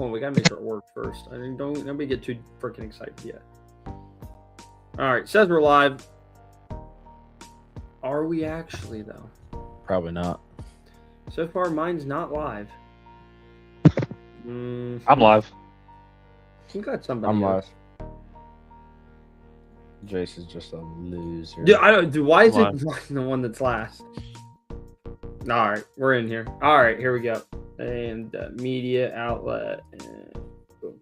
hold on. We gotta make sure it works first. I mean, don't nobody get too freaking excited yet. All right, says we're live. Are we actually though? Probably not. So far, mine's not live. I'm live. We got somebody. I'm else. live. Jace is just a loser. Dude, I don't. Dude, why is Live. it the one that's last? All right, we're in here. All right, here we go. And media outlet. And boom.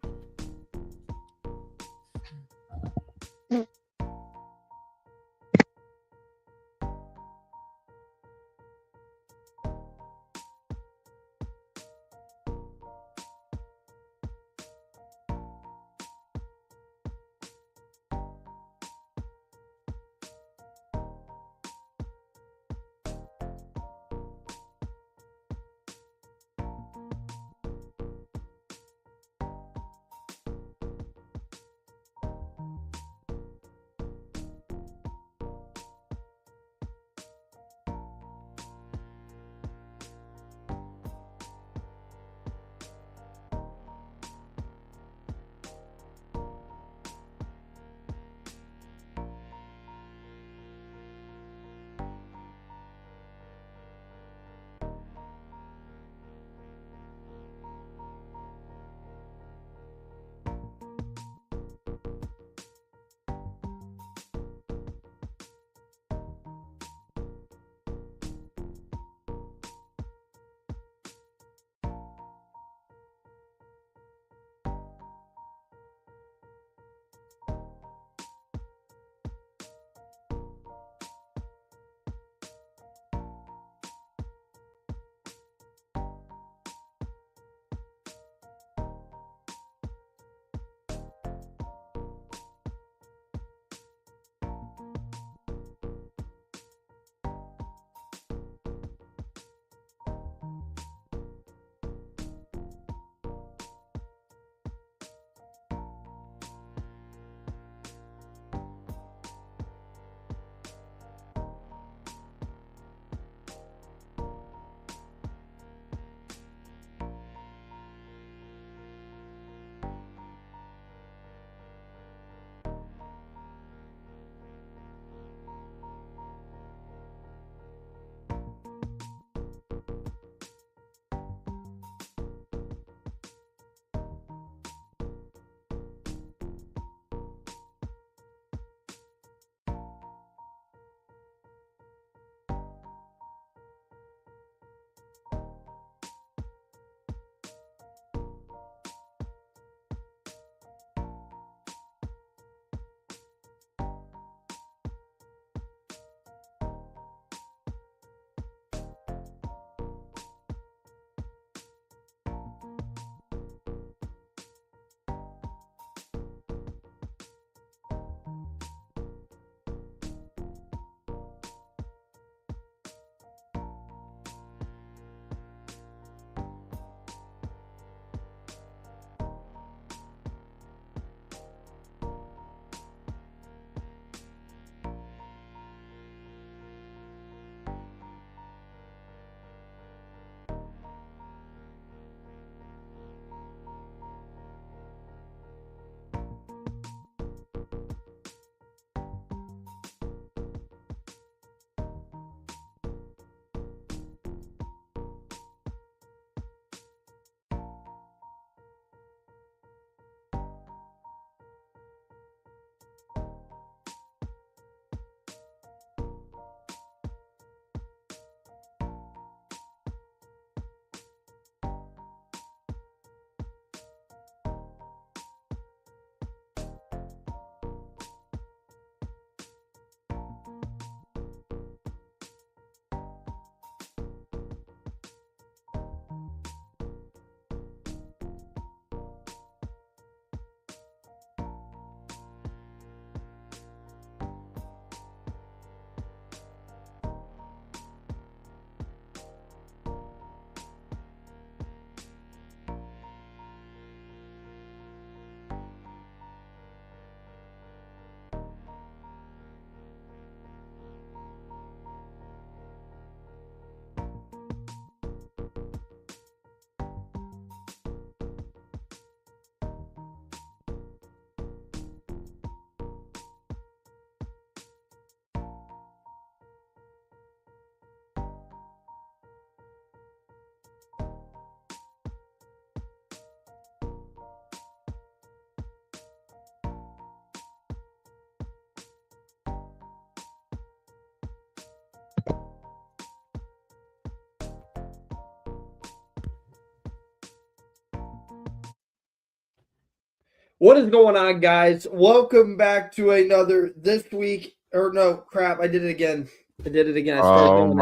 What is going on, guys? Welcome back to another this week. Or no, crap! I did it again. I started doing it.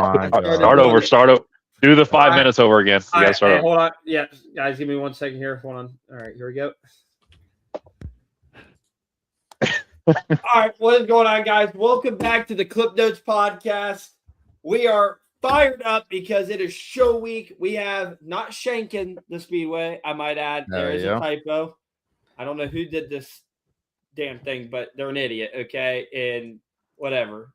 I started Start doing over. it. Start over. Do the 5 All right. minutes over again. You All gotta right, start hey, over. hold on. Yeah, guys, give me 1 second here. Hold on. All right, here we go. All right, what is going on, guys? Welcome back to the Clip Notes podcast. We are fired up because it is show week. We have not Shakin The Speedway, I might add. There is a typo. I don't know who did this damn thing, but they're an idiot, okay? And whatever.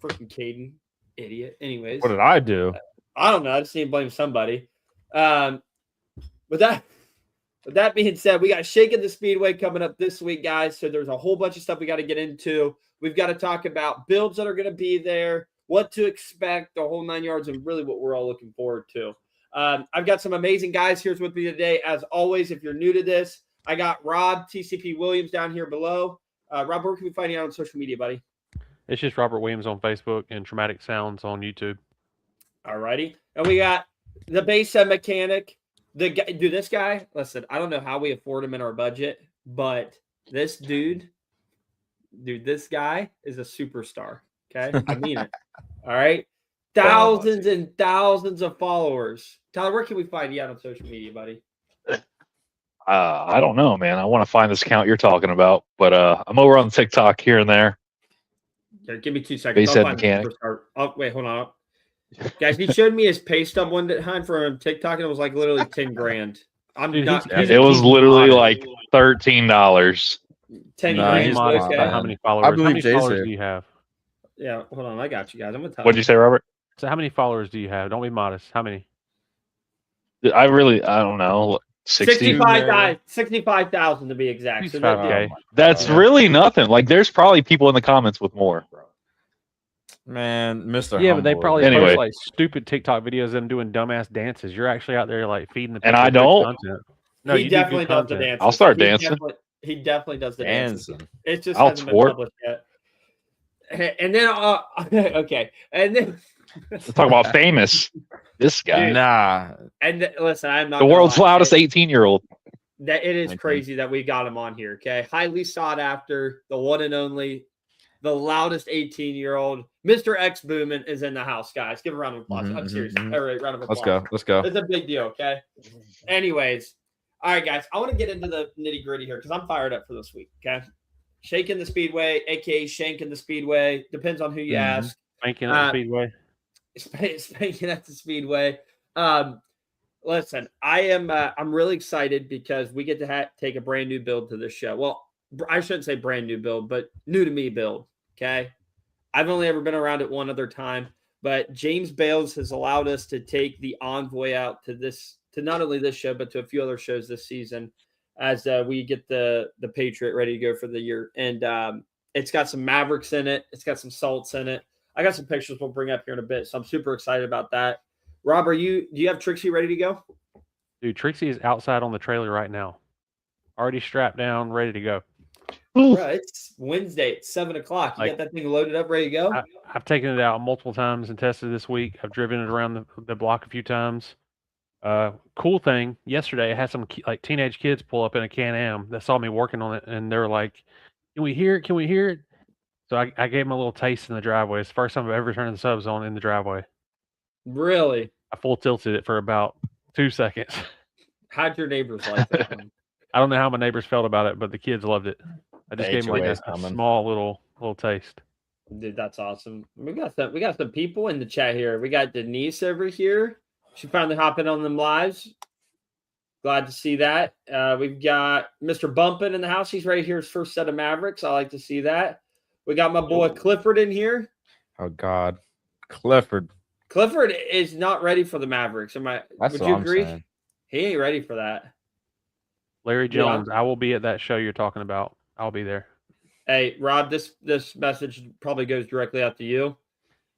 Freaking Caden, idiot. Anyways. What did I do? I don't know. I just need to blame somebody. With that being said, we got Shakin The Speedway coming up this week, guys. So there's a whole bunch of stuff we got to get into. We've got to talk about builds that are going to be there, what to expect, the whole 9 yards, and really what we're all looking forward to. I've got some amazing guys here with me today. As always, if you're new to this, I got Rob TCP Williams down here below. Rob, where can we find you out on social media, buddy? It's just Robert Williams on Facebook and Traumatic Sounds on YouTube. All righty. And we got the base set mechanic. The guy, dude, this guy, listen, I don't know how we afford him in our budget, but this this guy is a superstar. Okay. I mean it. All right. Thousands and thousands of followers. Tyler, where can we find you out on social media, buddy? I don't know, man. I want to find this account you're talking about, but I'm over on TikTok here and there. Here, give me 2 seconds. Base set mechanic. Oh, wait, hold on. Guys, he showed me his pay stub one time from TikTok, and it was like literally 10 grand. It was literally like $13. 10 He's grand. modest Okay. about how many followers? I believe how many Jay's followers here. do you have? Yeah, hold on. I got you guys. I'm gonna tell What'd you say, Robert? So how many followers do you have? Don't be modest. How many? I don't know. 60. 65,000 to be exact. So 65K. That's really nothing. Like, there's probably people in the comments with more. Man, Mr. Yeah, but they Humble. probably Anyway. post like stupid TikTok videos of them doing dumbass dances. You're actually out there like feeding the people And I good don't. content. No, he you definitely do good does the content. dance. I'll start dancing. He definitely does the dancing. Dancing. It just I'll hasn't been twerk. published yet. And then, okay, and then Let's talk about famous. This guy. Nah. and listen, I'm not The gonna world's lie, loudest 18-year-old. That it is 19. crazy that we got him on here. Okay, highly sought after, the one and only, the loudest 18-year-old, Mr. X Boomin is in the house, guys. Give a round of applause. I'm serious. All right, round of applause. Let's go. It's a big deal. Okay. Anyways, all right, guys. I want to get into the nitty gritty here because I'm fired up for this week. Okay. Shakin The Speedway, aka Shankin The Speedway, depends on who you ask. Spanking at the Speedway. Spanking at the Speedway. Listen, I'm really excited because we get to take a brand new build to this show. Well, I shouldn't say brand new build, but new to me build. Okay. I've only ever been around it one other time, but James Bales has allowed us to take the Envoy out to not only this show, but to a few other shows this season as we get the Patriot ready to go for the year. And it's got some Mavericks in it. It's got some salts in it. I got some pictures we'll bring up here in a bit. So I'm super excited about that. Rob, do you have Trixie ready to go? Dude, Trixie is outside on the trailer right now. Already strapped down, ready to go. Bro, it's Wednesday at 7 o'clock. You Like, got that thing loaded up, ready to go? I've taken it out multiple times and tested this week. I've driven it around the block a few times. Cool thing, yesterday I had some like teenage kids pull up in a Can-Am that saw me working on it, and they were like, "Can we hear it? Can we hear it?" So I gave them a little taste in the driveway. It's the first time I've ever turned the subs on in the driveway. Really? I full tilted it for about 2 seconds. How'd your neighbors like that one? I don't know how my neighbors felt about it, but the kids loved it. I just gave them like a small little taste. Dude, that's awesome. We got some people in the chat here. We got Denise over here. She finally hopping on them lives. Glad to see that. We've got Mr. Bumpin in the house. He's right here, his first set of Mavericks. I like to see that. We got my boy Clifford in here. Oh God, Clifford. Clifford is not ready for the Mavericks. That's would what you I'm agree? saying. He ain't ready for that. Larry Jones, I will be at that show you're talking about. I'll be there. Hey, Rob, this message probably goes directly out to you.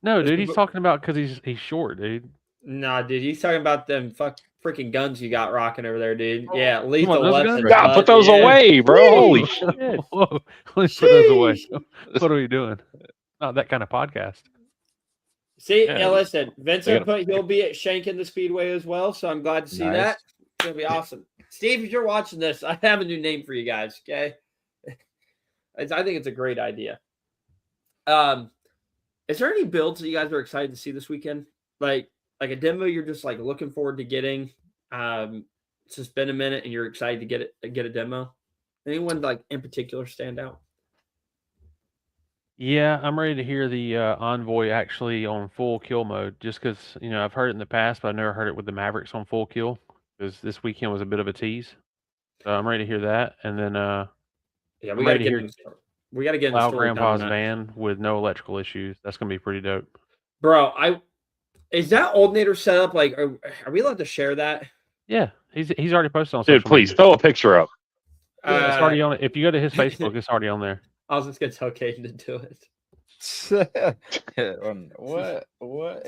No, dude, he's talking about because he's short, dude. Nah, dude, he's talking about them freaking guns you got rocking over there, dude. Oh, Yeah, lethal weapons. God, put those away, bro. Holy shit. Whoa, let's put those away. What are we doing? Not that kind of podcast. See, listen, Vincent put he'll be at Shakin The Speedway as well, so I'm glad to see that. gonna be awesome. Steve, if you're watching this, I have a new name for you guys. Okay, I think it's a great idea. Is there any builds that you guys are excited to see this weekend? Like a demo you're just like looking forward to getting. It's just been a minute and you're excited to get a demo. Anyone like in particular stand out? Yeah, I'm ready to hear the Envoy actually on full kill mode. Just because I've heard it in the past, but I've never heard it with the Mavericks on full kill. Because this weekend was a bit of a tease. So I'm ready to hear that, and then Yeah, I'm we got to ready to get hear we got to get in the Loud story time on Grandpa's that. van with no electrical issues. That's gonna be pretty dope. Bro, is that alternator set up? Like, are we allowed to share that? Yeah, he's already posted on Dude, social please media. throw a picture up. Yeah, it's already on it. If you go to his Facebook, it's already on there. I was just gonna tell Caden to do it. What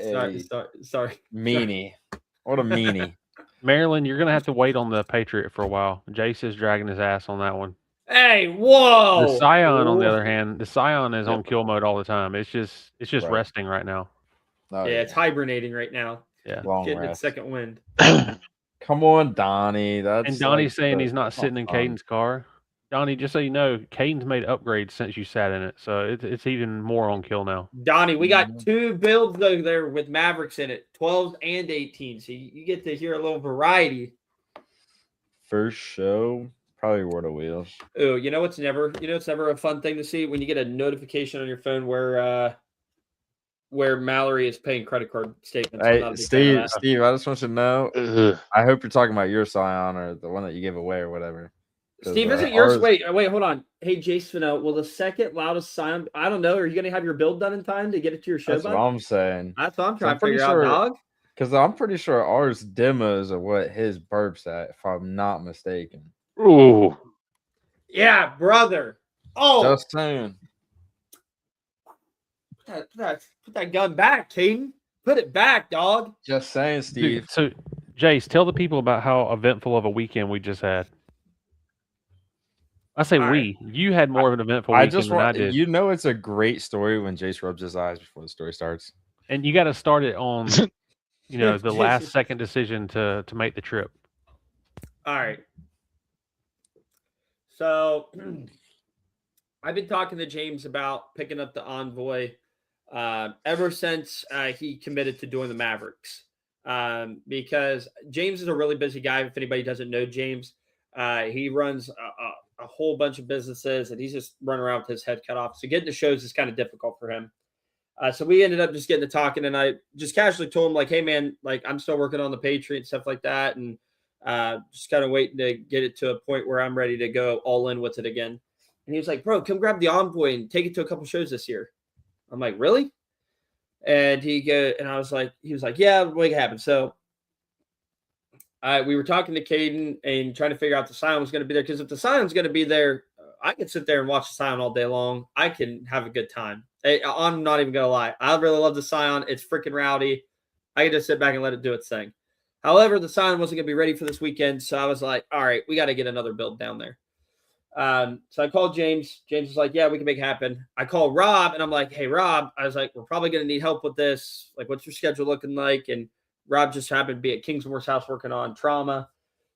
Sorry. meanie. What a meanie. Maryland, you're gonna have to wait on the Patriot for a while. Jace is dragging his ass on that one. Hey, whoa! The Scion, on the Ooh. other hand, the Scion is on Yep. kill mode all the time. It's just Right. resting right now. Oh, Yeah, it's hibernating right now. Yeah. long Getting its rest. second wind. Come on, Donnie. That's And Donnie's like saying the- he's not that's sitting in fun. Caden's car. Donnie, just so you know, Caden's made upgrades since you sat in it, so it's even more on kill now. Donnie, we got Mhm. 2 builds though there with Mavericks in it, 12s and 18s. So you get to hear a little variety. First show, probably Word of Wheels. Oh, it's never a fun thing to see when you get a notification on your phone where Mallory is paying credit card statements. I'm not Hey, a big fan of that. Steve, I just want you to know. Ugh. I hope you're talking about your Scion or the one that you gave away or whatever. 'Cause, Steve, isn't yours? ours- Wait, hold on. Hey, Jason, will the second loudest sound? I don't know. Are you going to have your build done in time to get it to your show? That's bud? what I'm saying. That's what I'm So trying I'm to pretty figure sure- out, dog. Because I'm pretty sure ours demos are what his burps at, if I'm not mistaken. Ooh. Yeah, brother. Oh, Just saying. put that gun back, Caden. Put it back, dog. Just saying, Steve. Dude, so, Jace, tell the people about how eventful of a weekend we just had. I say All right. you had more of an eventful I weekend just than I want did. it's a great story when Jace rubs his eyes before the story starts. And you got to start it on, the last second decision to make the trip. All right. So I've been talking to James about picking up the Envoy ever since he committed to doing the Mavericks. Because James is a really busy guy. If anybody doesn't know James, he runs a whole bunch of businesses and he's just running around with his head cut off. So getting to shows is kind of difficult for him. So we ended up just getting to talking, and I just casually told him, like, hey, man, like, I'm still working on the Patriot and stuff like that, and just kind of waiting to get it to a point where I'm ready to go all in with it again. And he was like, bro, come grab the Envoy and take it to a couple shows this year. I'm like, really? And he was like, yeah, make it happen. So we were talking to Caden and trying to figure out the Scion was going to be there, because if the Scion's going to be there, I can sit there and watch the Scion all day long. I can have a good time. I'm not even gonna lie. I really love the Scion. It's freaking rowdy. I can just sit back and let it do its thing. However, the Scion wasn't gonna be ready for this weekend, so I was like, all right, we got to get another build down there. So I called James. James was like, yeah, we can make it happen. I called Rob, and I'm like, hey, Rob, I was like, we're probably gonna need help with this. Like, what's your schedule looking like? And Rob just happened to be at Kingsmore's house working on Trauma.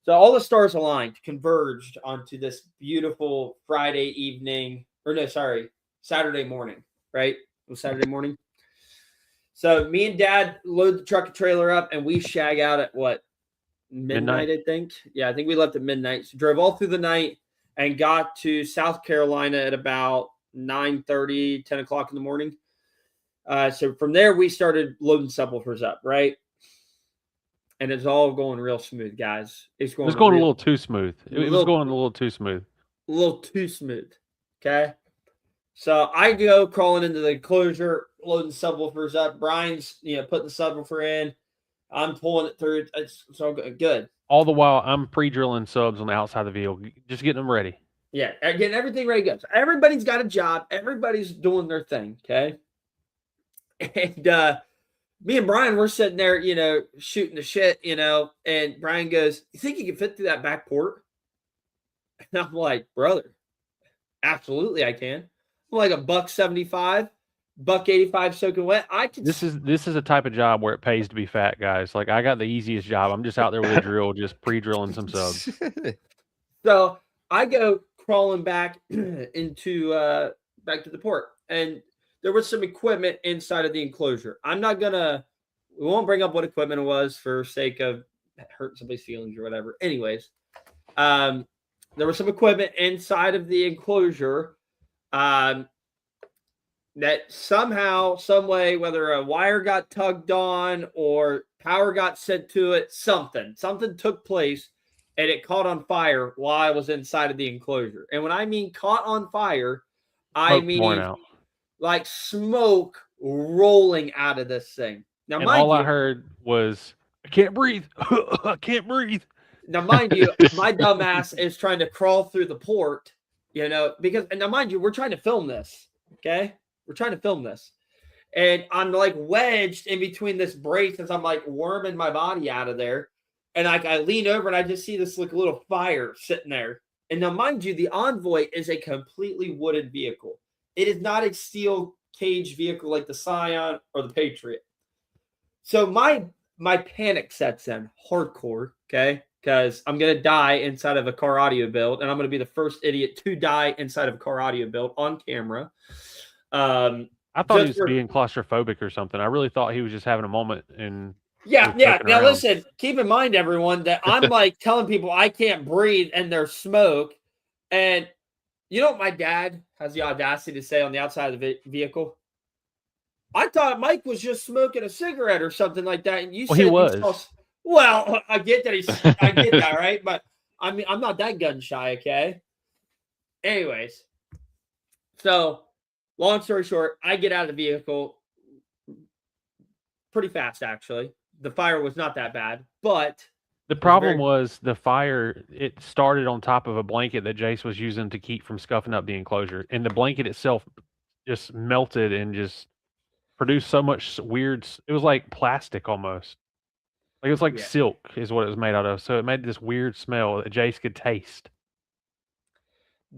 So all the stars aligned, converged onto this beautiful Saturday morning, right? It was Saturday morning. So me and Dad load the truck and trailer up, and we shag out at what? Midnight, I think. Yeah, I think we left at midnight. So drove all through the night and got to South Carolina at about 9:30, 10 o'clock in the morning. So from there, we started loading subwoofers up, right? And it's all going real smooth, guys. It was going a little too smooth. It was going a little too smooth. A little too smooth. Okay. So I go crawling into the enclosure, loading subwoofers up. Brian's, putting the subwoofer in. I'm pulling it through. It's all good. All the while, I'm pre-drilling subs on the outside of the vehicle, just getting them ready. Yeah, getting everything ready to go. So everybody's got a job. Everybody's doing their thing, okay? And me and Brian, we're sitting there, shooting the shit, and Brian goes, you think you can fit through that back port? And I'm like, brother, absolutely I can. I'm like $175. $1.85 soaking wet. I could. This is a type of job where it pays to be fat, guys. Like I got the easiest job. I'm just out there with a drill, just pre-drilling some subs. So I go crawling back into back to the port, and there was some equipment inside of the enclosure. We won't bring up what equipment it was for sake of hurting somebody's feelings or whatever. Anyways, there was some equipment inside of the enclosure that somehow, some way, whether a wire got tugged on or power got sent to it, something took place and it caught on fire while I was inside of the enclosure. And when I mean caught on fire, I Smoke pouring mean out. like smoke rolling out of this thing. Now, And mind all I you, heard was, I can't breathe. I can't breathe. now mind you, my dumbass is trying to crawl through the port, because, and now mind you, we're trying to film this. Okay. We're trying to film this. And I'm like wedged in between this brace as I'm like worming my body out of there. And I lean over and I just see this like little fire sitting there. And now, mind you, the Envoy is a completely wooden vehicle. It is not a steel cage vehicle like the Scion or the Patriot. So my panic sets in hardcore, okay? Because I'm going to die inside of a car audio build, and I'm going to be the first idiot to die inside of a car audio build on camera. I thought he was being claustrophobic or something. I really thought he was just having a moment and yeah. Now listen, keep in mind, everyone, that I'm like telling people I can't breathe and there's smoke. And you know what my dad has the audacity to say on the outside of the vehicle? I thought Mike was just smoking a cigarette or something like that. And you said he was. Well, I get that I get that, right? But I mean, I'm not that gun shy, okay? Anyways, so long story short, I get out of the vehicle pretty fast, actually. The fire was not that bad, but the problem was the fire. It started on top of a blanket that Jace was using to keep from scuffing up the enclosure, and the blanket itself just melted and just produced so much weird. It was like plastic almost. Like it was like silk is what it was made out of. So it made this weird smell that Jace could taste.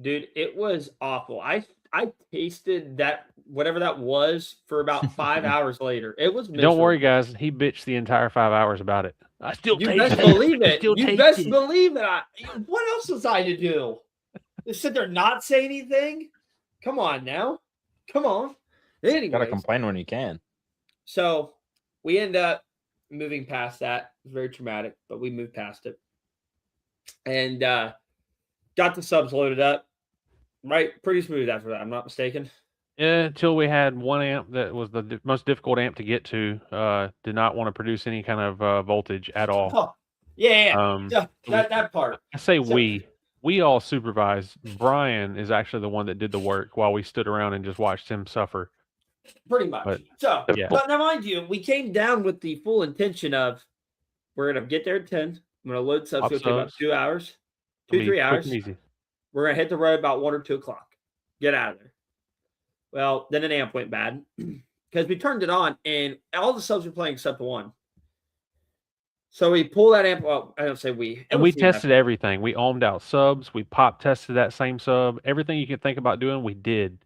Dude, it was awful. I tasted that whatever that was for about 5 hours later. It was miserable. Don't worry, guys. He bitched the entire 5 hours about it. I still you taste best it. believe it. Still You taste best it. believe it. What else was I to do? Just sit there not say anything? Come on now. Come on. Anyway, gotta complain when you can. So we end up moving past that. It was very traumatic, but we moved past it. And got the subs loaded up. Right, pretty smooth after that. I'm not mistaken. Yeah, until we had one amp that was the most difficult amp to get to. Did not want to produce any kind of voltage at all. Oh, yeah. That part. I say we all supervised. Brian is actually the one that did the work while we stood around and just watched him suffer. Pretty much. But now mind you, we came down with the full intention of we're gonna get there at 10. I'm gonna load subs. It'll take about 2 hours, 3 hours. Easy. We're going to hit the road about 1 or 2 o'clock. Get out of there. Well, then an amp went bad because we turned it on and all the subs were playing except the one. So we pull that amp. Well, I don't say we. And we tested everything. We ohmed out subs. We pop tested that same sub. Everything you can think about doing, we did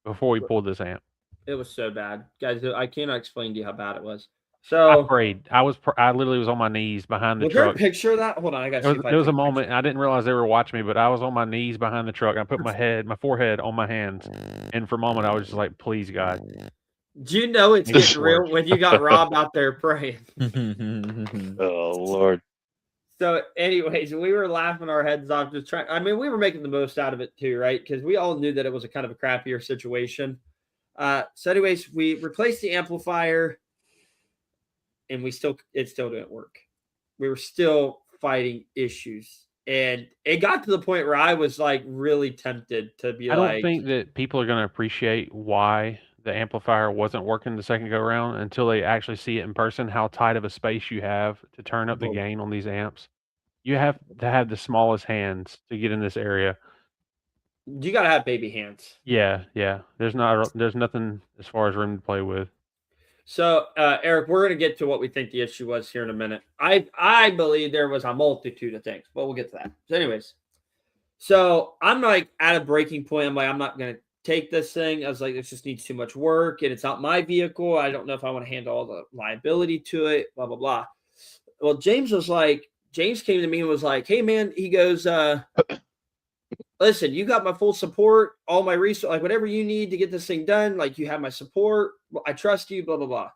before we pulled this amp. It was so bad. Guys, I cannot explain to you how bad it was. So I prayed. I literally was on my knees behind the truck. Was there a picture of that? Hold on, I got to see. There was a moment I didn't realize they were watching me, but I was on my knees behind the truck. I put my forehead on my hands, and for a moment I was just like, "Please, God." Do you know it's getting real when you got Rob out there praying? Oh Lord. So, anyways, we were laughing our heads off, just trying. I mean, we were making the most out of it too, right? Because we all knew that it was a kind of a crappier situation. So, anyways, we replaced the amplifier. And it still didn't work. We were still fighting issues. And it got to the point where I was like really tempted to be I don't think that people are going to appreciate why the amplifier wasn't working the second go around until they actually see it in person, how tight of a space you have to turn up the gain on these amps. You have to have the smallest hands to get in this area. You got to have baby hands. Yeah. There's nothing as far as room to play with. So, Eric, we're going to get to what we think the issue was here in a minute. I believe there was a multitude of things, but we'll get to that. So anyways, so I'm like at a breaking point. I'm like, I'm not going to take this thing. I was like, this just needs too much work, and it's not my vehicle. I don't know if I want to handle all the liability to it, blah, blah, blah. Well, James came to me and was like, hey, man, he goes, listen, you got my full support, all my resources, like whatever you need to get this thing done, like you have my support. I trust you, blah, blah, blah.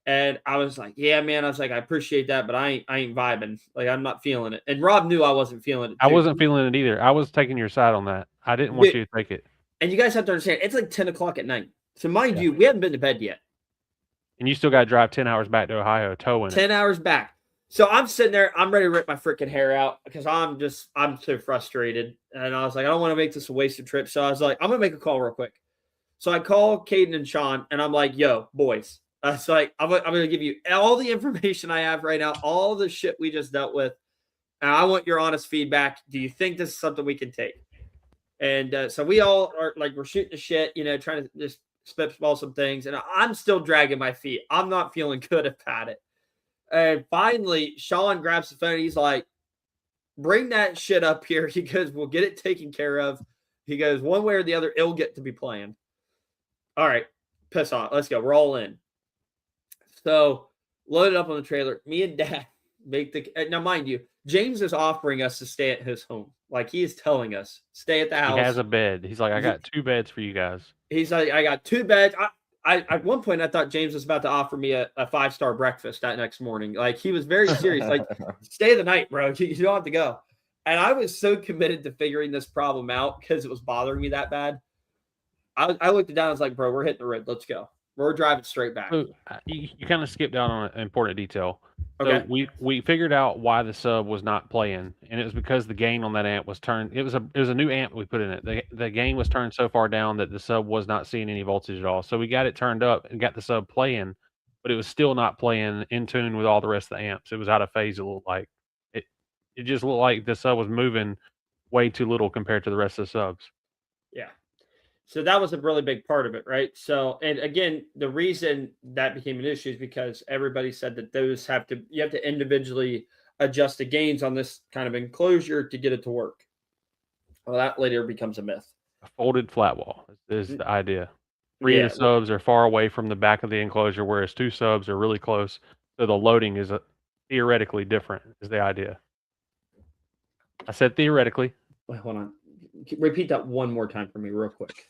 And I was like, yeah, man. I was like, I appreciate that, but I ain't vibing. Like, I'm not feeling it. And Rob knew I wasn't feeling it, I too. wasn't feeling it either. I was taking your side on that. I didn't want you to take it. And you guys have to understand, it's like 10 o'clock at night. So mind you, we haven't been to bed yet. And you still got to drive 10 hours back to Ohio, towing 10 hours back. So I'm sitting there, I'm ready to rip my freaking hair out because I'm so frustrated. And I was like, I don't want to make this a wasted trip. So I was like, I'm going to make a call real quick. So I call Caden and Sean, and I'm like, yo, boys. It's like, I'm going to give you all the information I have right now, all the shit we just dealt with. And I want your honest feedback. Do you think this is something we can take? And so we all are like, we're shooting the shit, trying to just spitball some things. And I'm still dragging my feet. I'm not feeling good about it. And finally, Sean grabs the phone. And he's like, bring that shit up here. He goes, we'll get it taken care of. He goes, one way or the other, it'll get to be planned. All right, piss off. Let's go. We're all in. So load it up on the trailer. Me and Dad make now, mind you, James is offering us to stay at his home. Like, he is telling us, stay at the house. He has a bed. He's like, I got 2 beds for you guys. He's like, I got 2 beds. I at one point I thought James was about to offer me a 5-star breakfast that next morning. Like, he was very serious. Like, stay the night, bro. You don't have to go. And I was so committed to figuring this problem out because it was bothering me that bad. I looked it down. I was like, bro, we're hitting the road. Let's go. We're driving straight back. So you kind of skipped down on an important detail. Okay. So we figured out why the sub was not playing, and it was because the gain on that amp was turned. It was a new amp we put in it. The gain was turned so far down that the sub was not seeing any voltage at all. So we got it turned up and got the sub playing, but it was still not playing in tune with all the rest of the amps. It was out of phase. It looked like it. It just looked like the sub was moving way too little compared to the rest of the subs. Yeah. So that was a really big part of it, right? So, and again, the reason that became an issue is because everybody said that you have to individually adjust the gains on this kind of enclosure to get it to work. Well, that later becomes a myth. A folded flat wall is the idea. 3 of the subs are far away from the back of the enclosure, whereas 2 subs are really close. So the loading is theoretically different, is the idea. I said theoretically. Wait, hold on. Repeat that one more time for me real quick.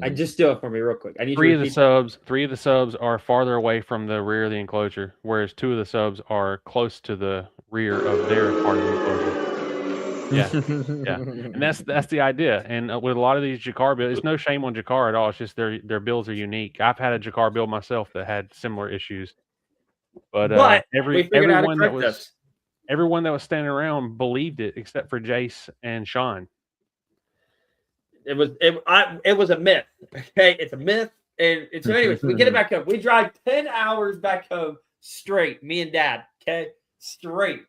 I just do it for me real quick. I need 3 of the subs are farther away from the rear of the enclosure, whereas 2 of the subs are close to the rear of their part of the enclosure. Yeah. And that's the idea. And with a lot of these Jakar builds, it's no shame on Jakar at all. It's just their builds are unique. I've had a Jakar build myself that had similar issues. But everyone that was standing around believed it except for Jace and Sean. It was a myth. Okay, it's a myth. And so anyways, we get it back home. We drive 10 hours back home straight, me and Dad. Okay, straight.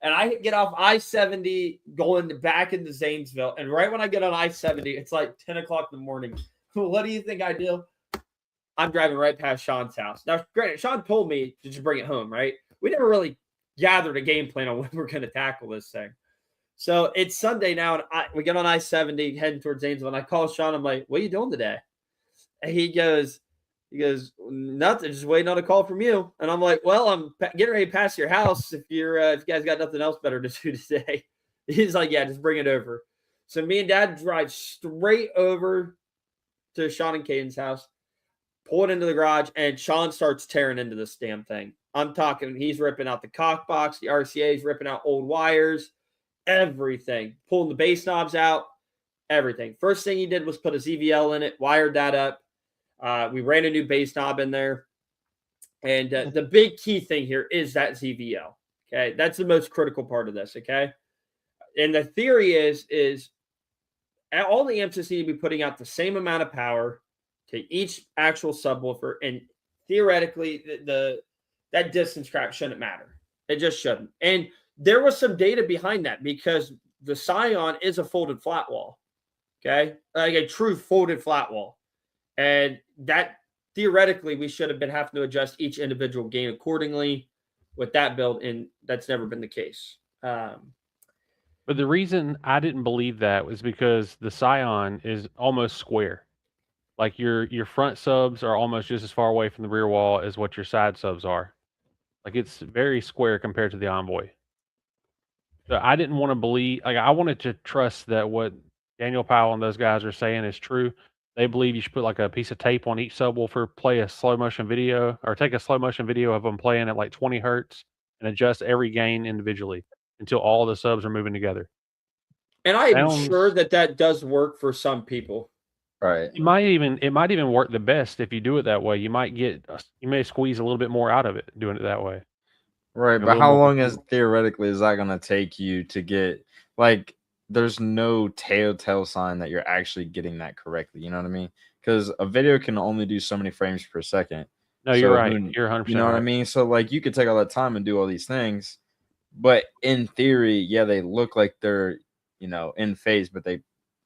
And I get off I-70 going back into Zanesville. And right when I get on I-70, it's like 10 o'clock in the morning. What do you think I do? I'm driving right past Sean's house. Now, granted, Sean told me to just bring it home, right? We never really gathered a game plan on when we're going to tackle this thing. So it's Sunday now, and we get on I-70 heading towards Zanesville. And I call Sean. I'm like, what are you doing today? And he goes, nothing, just waiting on a call from you. And I'm like, well, I'm getting ready to pass your house if you guys got nothing else better to do today. He's like, yeah, just bring it over. So me and Dad drive straight over to Sean and Caden's house, pull it into the garage, and Sean starts tearing into this damn thing. I'm talking, he's ripping out the cock box, the RCA's ripping out old wires, everything, pulling the bass knobs out, everything. First thing he did was put a ZVL in it, wired that up. We ran a new bass knob in there. And the big key thing here is that ZVL. Okay. That's the most critical part of this. Okay. And the theory is all the amps just need to be putting out the same amount of power to each actual subwoofer. And theoretically, that distance crap shouldn't matter. It just shouldn't. And there was some data behind that because the Scion is a folded flat wall. Okay. Like a true folded flat wall. And that theoretically, we should have been having to adjust each individual gain accordingly with that build, and that's never been the case. But But the reason I didn't believe that was because the Scion is almost square. Like your front subs are almost just as far away from the rear wall as what your side subs are. Like it's very square compared to the Envoy. So I didn't want to believe. Like I wanted to trust that what Daniel Powell and those guys are saying is true. They believe you should put like a piece of tape on each subwoofer, play a slow motion video, or take a slow motion video of them playing at like 20 hertz, and adjust every gain individually until all the subs are moving together. And I am Sounds sure that does work for some people. Right. it might even work the best if you do it that way. You may squeeze a little bit more out of it doing it that way. Right, A but little how more long is control. theoretically is that gonna take you to get like? There's no telltale sign that you're actually getting that correctly. You know what I mean? Because a video can only do so many frames per second. No, you're So right. You're you 100% know what I right. mean? So like you could take all that time and do all these things, but in theory, yeah, they look like they're in phase, but they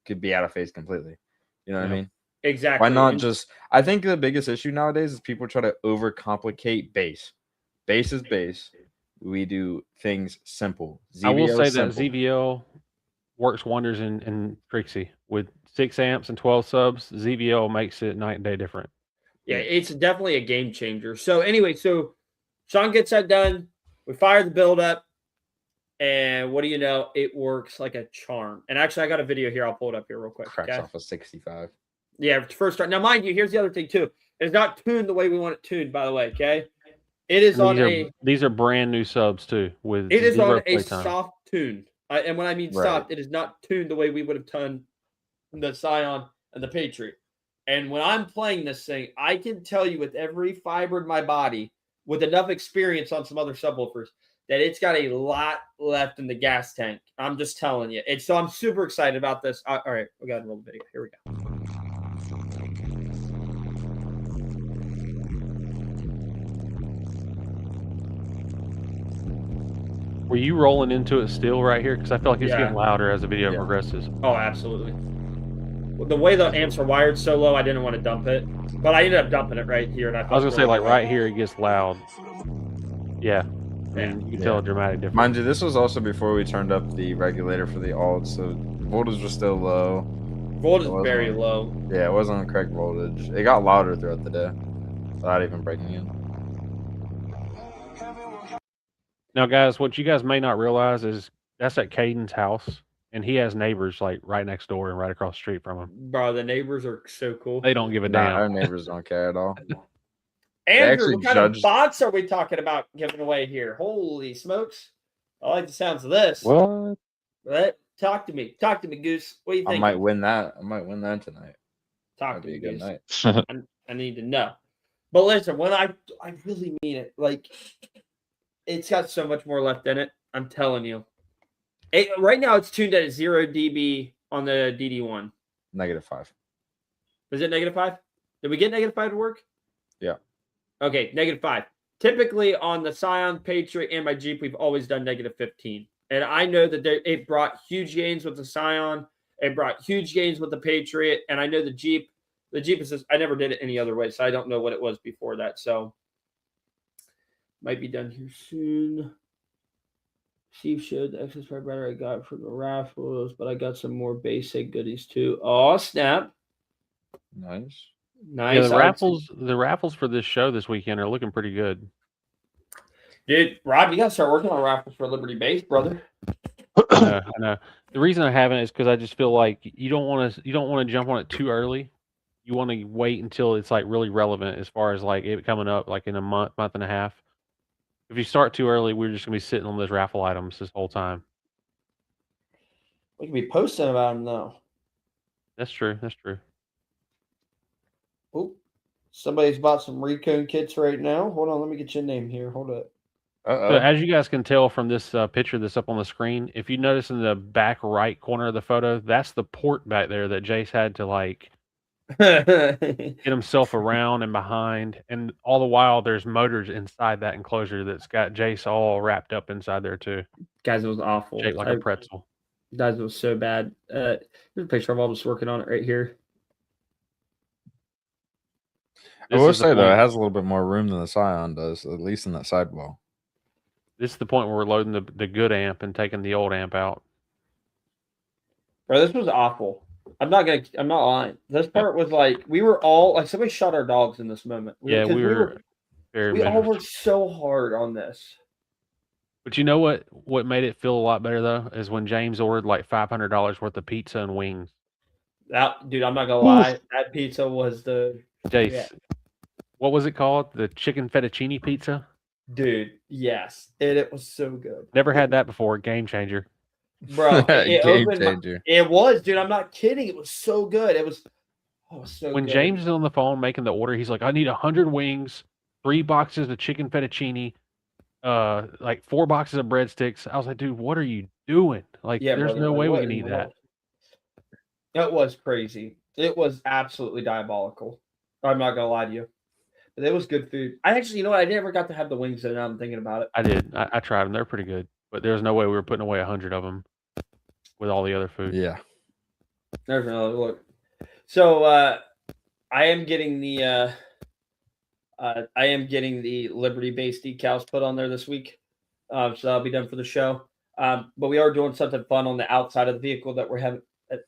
could be out of phase completely. You know what I Yeah. mean? Why Exactly. not And just? I think the biggest issue nowadays is people try to overcomplicate bass. Bass is bass. We do things simple. I will ZVL say is that simple. ZVL works wonders in Trixie with 6 amps and 12 subs. ZVL makes it night and day different. yeah, it's definitely a game changer. So anyway, so Sean gets that done. We fire the build up, and what do you know? It works like a charm. And actually, I got a video here. I'll pull it up here real quick. Cracks Okay. off a 65. Yeah, first start. Now, mind you, here's the other thing too. It's not tuned the way we want it tuned, by the way. Okay. It is And on a these are brand new subs too with it is on zero a playtime. soft tune. And when I mean Right. soft, it is not tuned the way we would have done the Scion and the Patriot. And when I'm playing this thing, I can tell you with every fiber in my body, with enough experience on some other subwoofers, that it's got a lot left in the gas tank. I'm just telling you. And so I'm super excited about this. All right, we got to roll the video. Here we go. Were you rolling into it still right here? Because I feel like it's Yeah. getting louder as the video Yeah. progresses. Oh, absolutely. Well, the way the amps are wired so low, I didn't want to dump it, but I ended up dumping it right here. And I was gonna say like right here it gets loud. Yeah, I mean you can tell a dramatic difference. Mind you, this was also before we turned up the regulator for the alt, so voltage was still low. Voltage It is wasn't very on- low. Yeah, it wasn't on the correct voltage. It got louder throughout the day without even breaking in. Now, guys, what you guys may not realize is that's at Caden's house, and he has neighbors like right next door and right across the street from him. Bro, the neighbors are so cool. They don't give a Nah, damn. our neighbors don't care at all. Andrew, actually what kind of judged- bots are we talking about giving away here? Holy smokes. I like the sounds of this. What? Talk to me. Talk to me, Goose. What do you I think? might win that. I might win that tonight. Talk That'd to be me, a good Goose. night. I need to know. But listen, when I really mean it, like it's got so much more left in it. I'm telling you. Right now it's tuned at 0 dB on the DD1. -5. Was it -5? Did we get -5 to work? Yeah. Okay, -5. Typically on the Scion, Patriot, and my Jeep, we've always done -15. And I know that it brought huge gains with the Scion. It brought huge gains with the Patriot. And I know the Jeep is just, I never did it any other way. So I don't know what it was before that. So might be done here soon. Steve showed the excess power battery I got from the raffles, but I got some more basic goodies too. Oh, snap. Nice. Nice. Yeah, the raffles for this show this weekend are looking pretty good. Dude, Rob, you got to start working on raffles for Liberty Base, brother. I know. The reason I haven't is because I just feel like you don't want to jump on it too early. You want to wait until it's like really relevant as far as like it coming up like in a month and a half. If you start too early, we're just gonna be sitting on those raffle items this whole time. We could be posting about them though. That's true. That's true. Oh, somebody's bought some Recon kits right now. Hold on, let me get your name here. Hold up. So as you guys can tell from this picture that's up on the screen, if you notice in the back right corner of the photo, that's the port back there that Jace had to like get himself around and behind, and all the while there's motors inside that enclosure that's got Jace all wrapped up inside there too. Guys, it was awful. Shaped like a pretzel. Guys, it was so bad. Here's a picture of all just working on it right here. I will say though, it has a little bit more room than the Scion does, at least in that sidewall. This is the point where we're loading the good amp and taking the old amp out. Bro, this was awful. I'm not lying. This part was like we were all like somebody shot our dogs in this moment. We were very we all miserable. worked so hard on this. But you know what? What made it feel a lot better though is when James ordered like $500 worth of pizza and wings. That dude, I'm not gonna lie. That pizza was the Jace, what was it called? The chicken fettuccine pizza? dude. Yes, it was so good. Never had that before. Game changer. Bro. It Game opened. changer. It was, dude. I'm not kidding. It was so good. It was. Oh, so When good. James is on the phone making the order, he's like, "I need 100 wings, 3 boxes of chicken fettuccine, like 4 boxes of breadsticks." I was like, "Dude, what are you doing? Like, Yeah, there's brother, no like, way we what can in eat the that." world? It was crazy. It was absolutely diabolical. I'm not gonna lie to you. But it was good food. I actually, you know what? I never got to have the wings, and now I'm thinking about it. I did. I tried them. They're pretty good, but there's no way we were putting away 100 of them with all the other food. Yeah. There's another look. So I am getting the Liberty-based decals put on there this week. So that'll be done for the show. But we are doing something fun on the outside of the vehicle that we haven't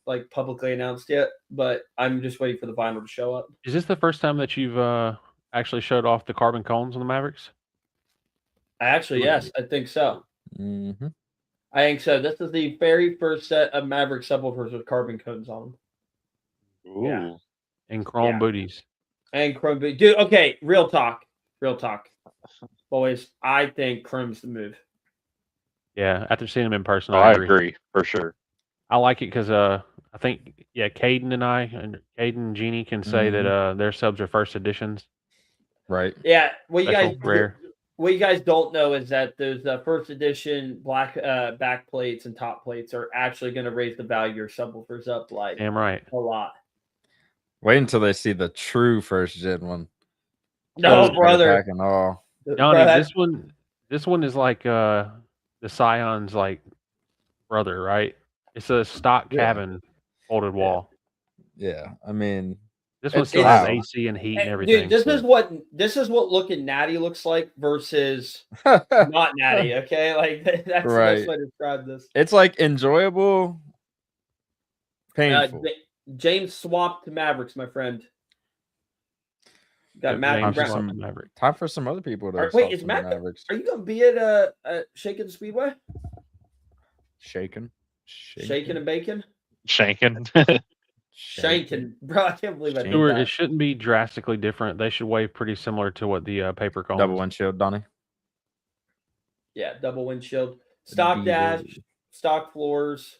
like publicly announced yet. But I'm just waiting for the vinyl to show up. Is this the first time that you've actually showed off the carbon cones on the Mavericks? Actually, yes, I think so. Mm-hmm. I think so. This is the very first set of Maverick subwoofers with carbon cones on them. Ooh. Yeah. And chrome Yeah. booties. And Chrome boot. Dude, okay, real talk. Boys, I and Chrome's the move. Yeah, after seeing them in person, Oh, I I agree. agree for sure. I like it because I think Caden and Jeannie can say that their subs are first editions. Right. Yeah, what Special, you guys rare. what you guys don't know is that those first edition black back plates and top plates are actually going to raise the value of your subwoofers up like Damn right. a lot. Wait until they see the true first gen one. No, Full brother. pack and all. Johnny, Bro, this one is like the Scion's like brother, right? It's a stock Yeah. cabin folded wall. Yeah. I mean, This one It's still has wow. AC and heat and Dude, everything. this is what looking natty looks like versus not natty. Okay, like that's the best Right. way to describe this. It's like enjoyable, painful. James swapped to Mavericks, my friend. Got Yep, Matthew James Brown. swapped to Maverick. Time for some other people to Wait, swap is to the Matt? Mavericks. Are you gonna be at Shakin' the Speedway? Shaking. Shaking and bacon? Shanking. Shanking. Bro, I can't believe I did Stuart, it that. shouldn't be drastically different. They should weigh pretty similar to what the paper cones. Double windshield, Donnie. Yeah, double windshield. Stock Beaver. dash, stock floors,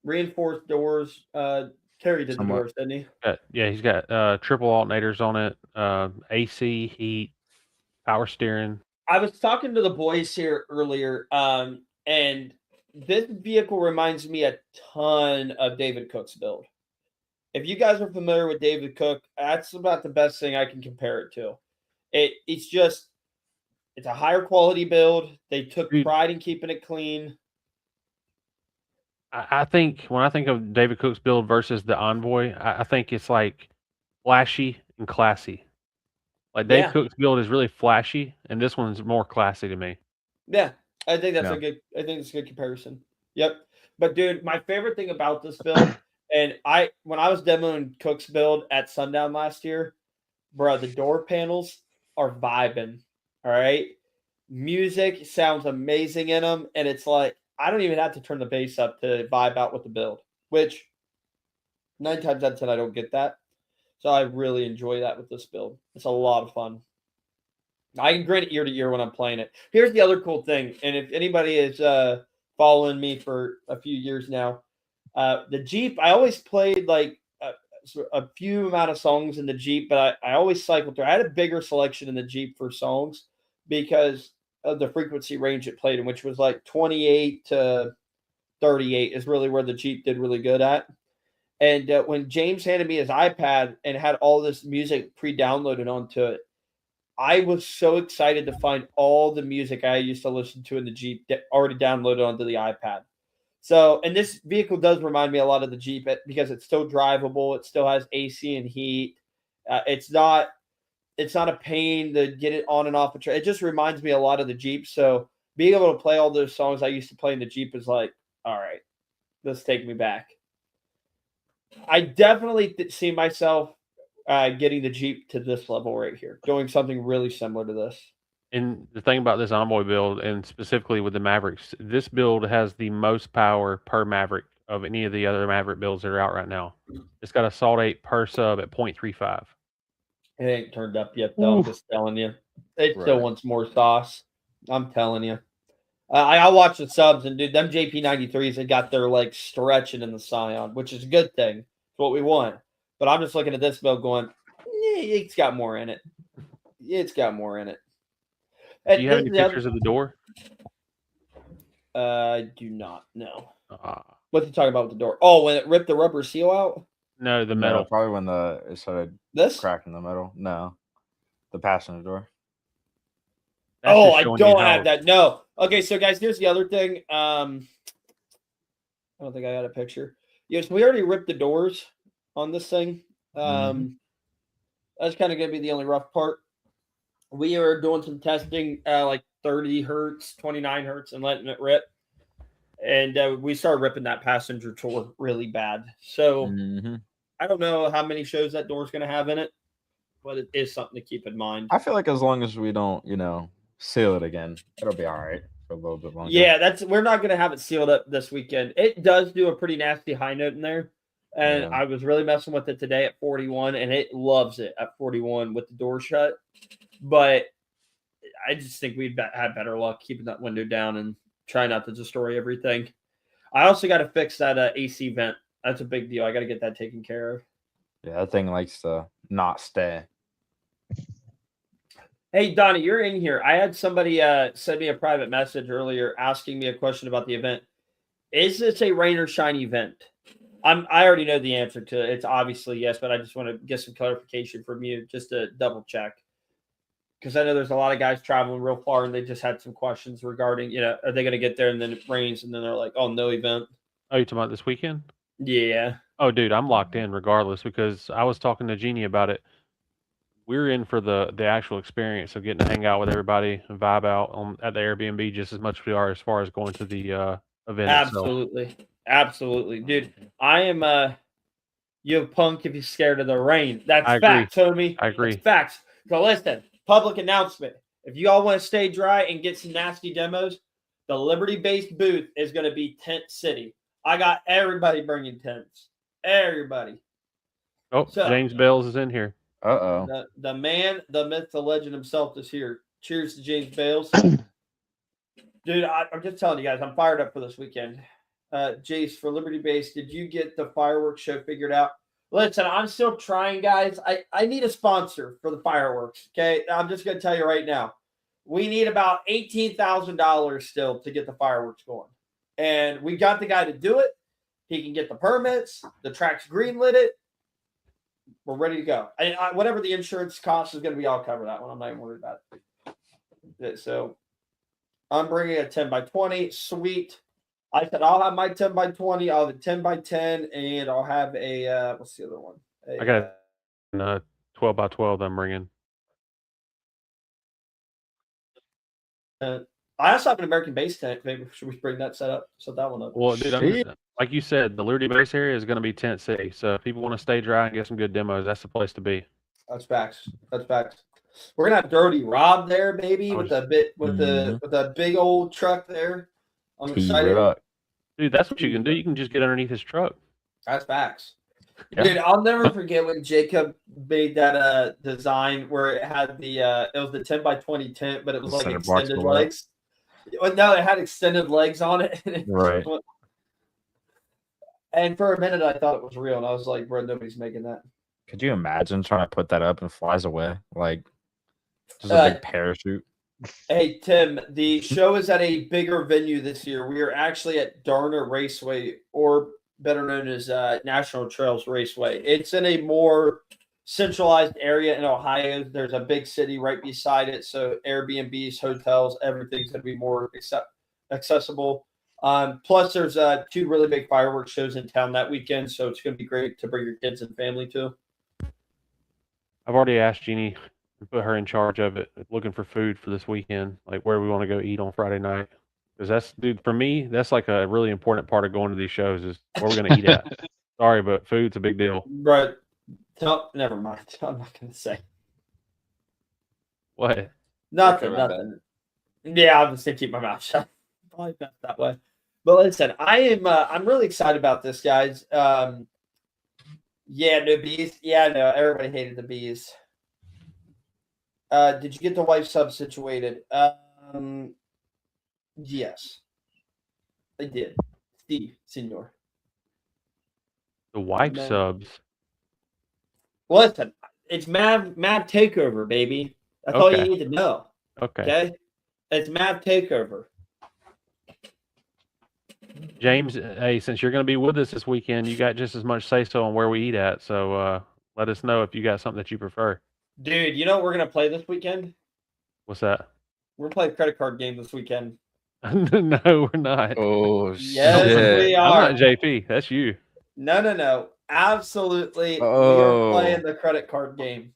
reinforced doors. Kerry did the Somewhat. doors, didn't he? Yeah, he's got triple alternators on it, AC, heat, power steering. I was talking to the boys here earlier, and this vehicle reminds me a ton of David Cook's build. If you guys are familiar with David Cook, that's about the best thing I can compare it to. It's a higher quality build. They took Dude. pride in keeping it clean. I think when I think of David Cook's build versus the Envoy, I think it's like flashy and classy. Like Dave Yeah. Cook's build is really flashy, and this one's more classy to me. Yeah, I think that's Yeah. I think it's a good comparison. Yep. But dude, my favorite thing about this build, and when I was demoing Cook's build at Sundown last year, bro, the door panels are vibing. All right. Music sounds amazing in them, and it's like I don't even have to turn the bass up to vibe out with the build, which 9 times out of 10 I don't get that. So I really enjoy that with this build. It's a lot of fun. I can grin it year to year when I'm playing it. Here's the other cool thing, and if anybody is following me for a few years now, the Jeep, I always played like a few amount of songs in the Jeep, but I always cycled through. I had a bigger selection in the Jeep for songs because of the frequency range it played in, which was like 28 to 38 is really where the Jeep did really good at. And when James handed me his iPad and had all this music pre-downloaded onto it, I was so excited to find all the music I used to listen to in the Jeep already downloaded onto the iPad. So, and this vehicle does remind me a lot of the Jeep because it's still drivable. It still has AC and heat. It's not a pain to get it on and off the trail. It just reminds me a lot of the Jeep. So being able to play all those songs I used to play in the Jeep is like, all right, Let's take me back. I definitely see myself getting the Jeep to this level right here, doing something really similar to this. And the thing about this Envoy build, and specifically with the Mavericks, this build has the most power per Maverick of any of the other Maverick builds that are out right now. It's got a Salt 8 per sub at 0.35. It ain't turned up yet, though. I'm just telling you. It still Right. wants more sauce. I'm telling you. I watch the subs, and dude, them JP93s have got their like stretching in the Scion, which is a good thing. It's what we want. But I'm just looking at this build going, it's got more in it. It's got more in it. Do you have any pictures of the door? I do not. No. Uh, What's he talking about with the door? Oh, when it ripped the rubber seal out? no, the No, metal. probably when it started This? cracking the metal. No, the passenger door. That's Oh, just I showing you don't how- have that. No. Okay, so guys, here's the other thing. I don't think I got a picture. Yes, we already ripped the doors on this thing. That's kind of going to be the only rough part. We are doing some testing, like 30 hertz, 29 hertz, and letting it rip. And we started ripping that passenger door really bad. So I don't know how many shows that door's going to have in it, but it is something to keep in mind. I feel like as long as we don't, seal it again, it'll be all right for a little bit longer. Yeah, we're not going to have it sealed up this weekend. It does do a pretty nasty high note in there. And Yeah. I was really messing with it today at 41, and it loves it at 41 with the door shut. But I just think we'd have better luck keeping that window down and try not to destroy everything. I also got to fix that AC vent. That's a big deal. I got to get that taken care of. Yeah, that thing likes to not stay. Hey, Donnie, you're in here. I had somebody send me a private message earlier asking me a question about the event. Is this a rain or shine event? I already know the answer to it. It's obviously yes, but I just want to get some clarification from you just to double check. Because I know there's a lot of guys traveling real far and they just had some questions regarding, are they going to get there and then it rains and then they're like, oh, no event. Oh, you talking about this weekend? Yeah. Oh, dude, I'm locked in regardless because I was talking to Jeannie about it. We're in for the actual experience of getting to hang out with everybody and vibe out at the Airbnb just as much as we are as far as going to the event Absolutely. Absolutely. Dude, I am you a punk if you're scared of the rain. That's I facts, homie. I agree. That's facts. So listen, public announcement. If you all want to stay dry and get some nasty demos, the Liberty-based booth is going to be Tent City. I got everybody bringing tents. Everybody. Oh, So- James Bales is in here. Uh-oh. The man, the myth, the legend himself is here. Cheers to James Bales. Dude, I'm just telling you guys, I'm fired up for this weekend. Jace, for Liberty Base, did you get the fireworks show figured out? Listen, I'm still trying, guys. I need a sponsor for the fireworks, okay? I'm just going to tell you right now. We need about $18,000 still to get the fireworks going. And we got the guy to do it. He can get the permits. The track's greenlit it. We're ready to go. Whatever the insurance cost is going to be, I'll cover that one. I'm not even worried about it. So I'm bringing a 10x20. Sweet. I said I'll have my 10x20. I'll have a 10x10, and I'll have a what's the other one? I got a 12x12 I'm bringing. I also have an American base tent. Maybe should we bring that set that one up? Well, dude, like you said, the Liberty Base area is going to be Tent City. So if people want to stay dry and get some good demos, that's the place to be. That's facts. That's facts. We're gonna have Dirty Rob there, baby, with a big old truck there. I'm excited. Dude, that's what you can do. You can just get underneath his truck. That's facts. Yeah. Dude, I'll never forget when Jacob made that design where it had it was the 10x20 tent, but it was like Center box extended below. legs. Well, no, it had extended legs on it. Right. And for a minute, I thought it was real, and I was like, "Bro, nobody's making that." Could you imagine trying to put that up and flies away? Like, just a big parachute. Hey, Tim, the show is at a bigger venue this year. We are actually at Darner Raceway, or better known as National Trails Raceway. It's in a more centralized area in Ohio. There's a big city right beside it, so Airbnbs, hotels, everything's going to be more accessible. Plus, there's 2 really big fireworks shows in town that weekend, so it's going to be great to bring your kids and family to. I've already asked Jeannie to put her in charge of it, looking for food for this weekend, like where we want to go eat on Friday night. Because that's, dude, for me, that's like a really important part of going to these shows is where we're going to eat at. Sorry, but food's a big deal. But never mind. I'm not gonna say What? nothing. my bad. Nothing. Yeah, I'm just gonna keep my mouth shut. Probably best that way. But listen, I'm really excited about this, guys. Yeah, no bees. Yeah, no, everybody hated the bees. Did you get the wife sub situated? Yes, I did. Steve, Senor. The wife Man. subs. Listen, it's Mav Takeover, baby. That's all you Okay. need to know. Okay. Okay, it's Mav Takeover. James, hey, since you're going to be with us this weekend, you got just as much say so on where we eat at. So let us know if you got something that you prefer. Dude, you know what we're gonna play this weekend? What's that? We're playing credit card game this weekend. No, we're not. Oh Yes, shit! we I'm are. not JP. That's you. No. Absolutely, we are Oh. playing the credit card game.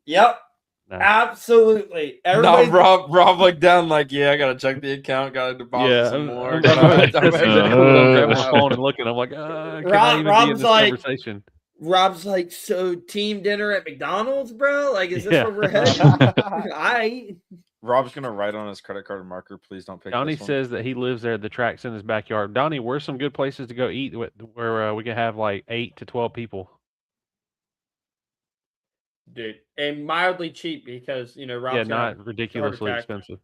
Yep, No. absolutely. No, Everybody, Rob looked down like, yeah, I gotta check the account, gotta deposit some more. I'm Uh, grabbing my phone and looking. I'm like, can I even be in Rob's this like- conversation? Rob's like, so team dinner at McDonald's, bro? Like, is this Yeah. where we're headed? Rob's gonna write on his credit card marker. Please don't pick Donnie this one. says that he lives there. The track's in his backyard. Donnie, where's some good places to go eat where we can have like 8 to 12 people? Dude, and mildly cheap because Rob's Yeah, gonna not ridiculously attack. expensive.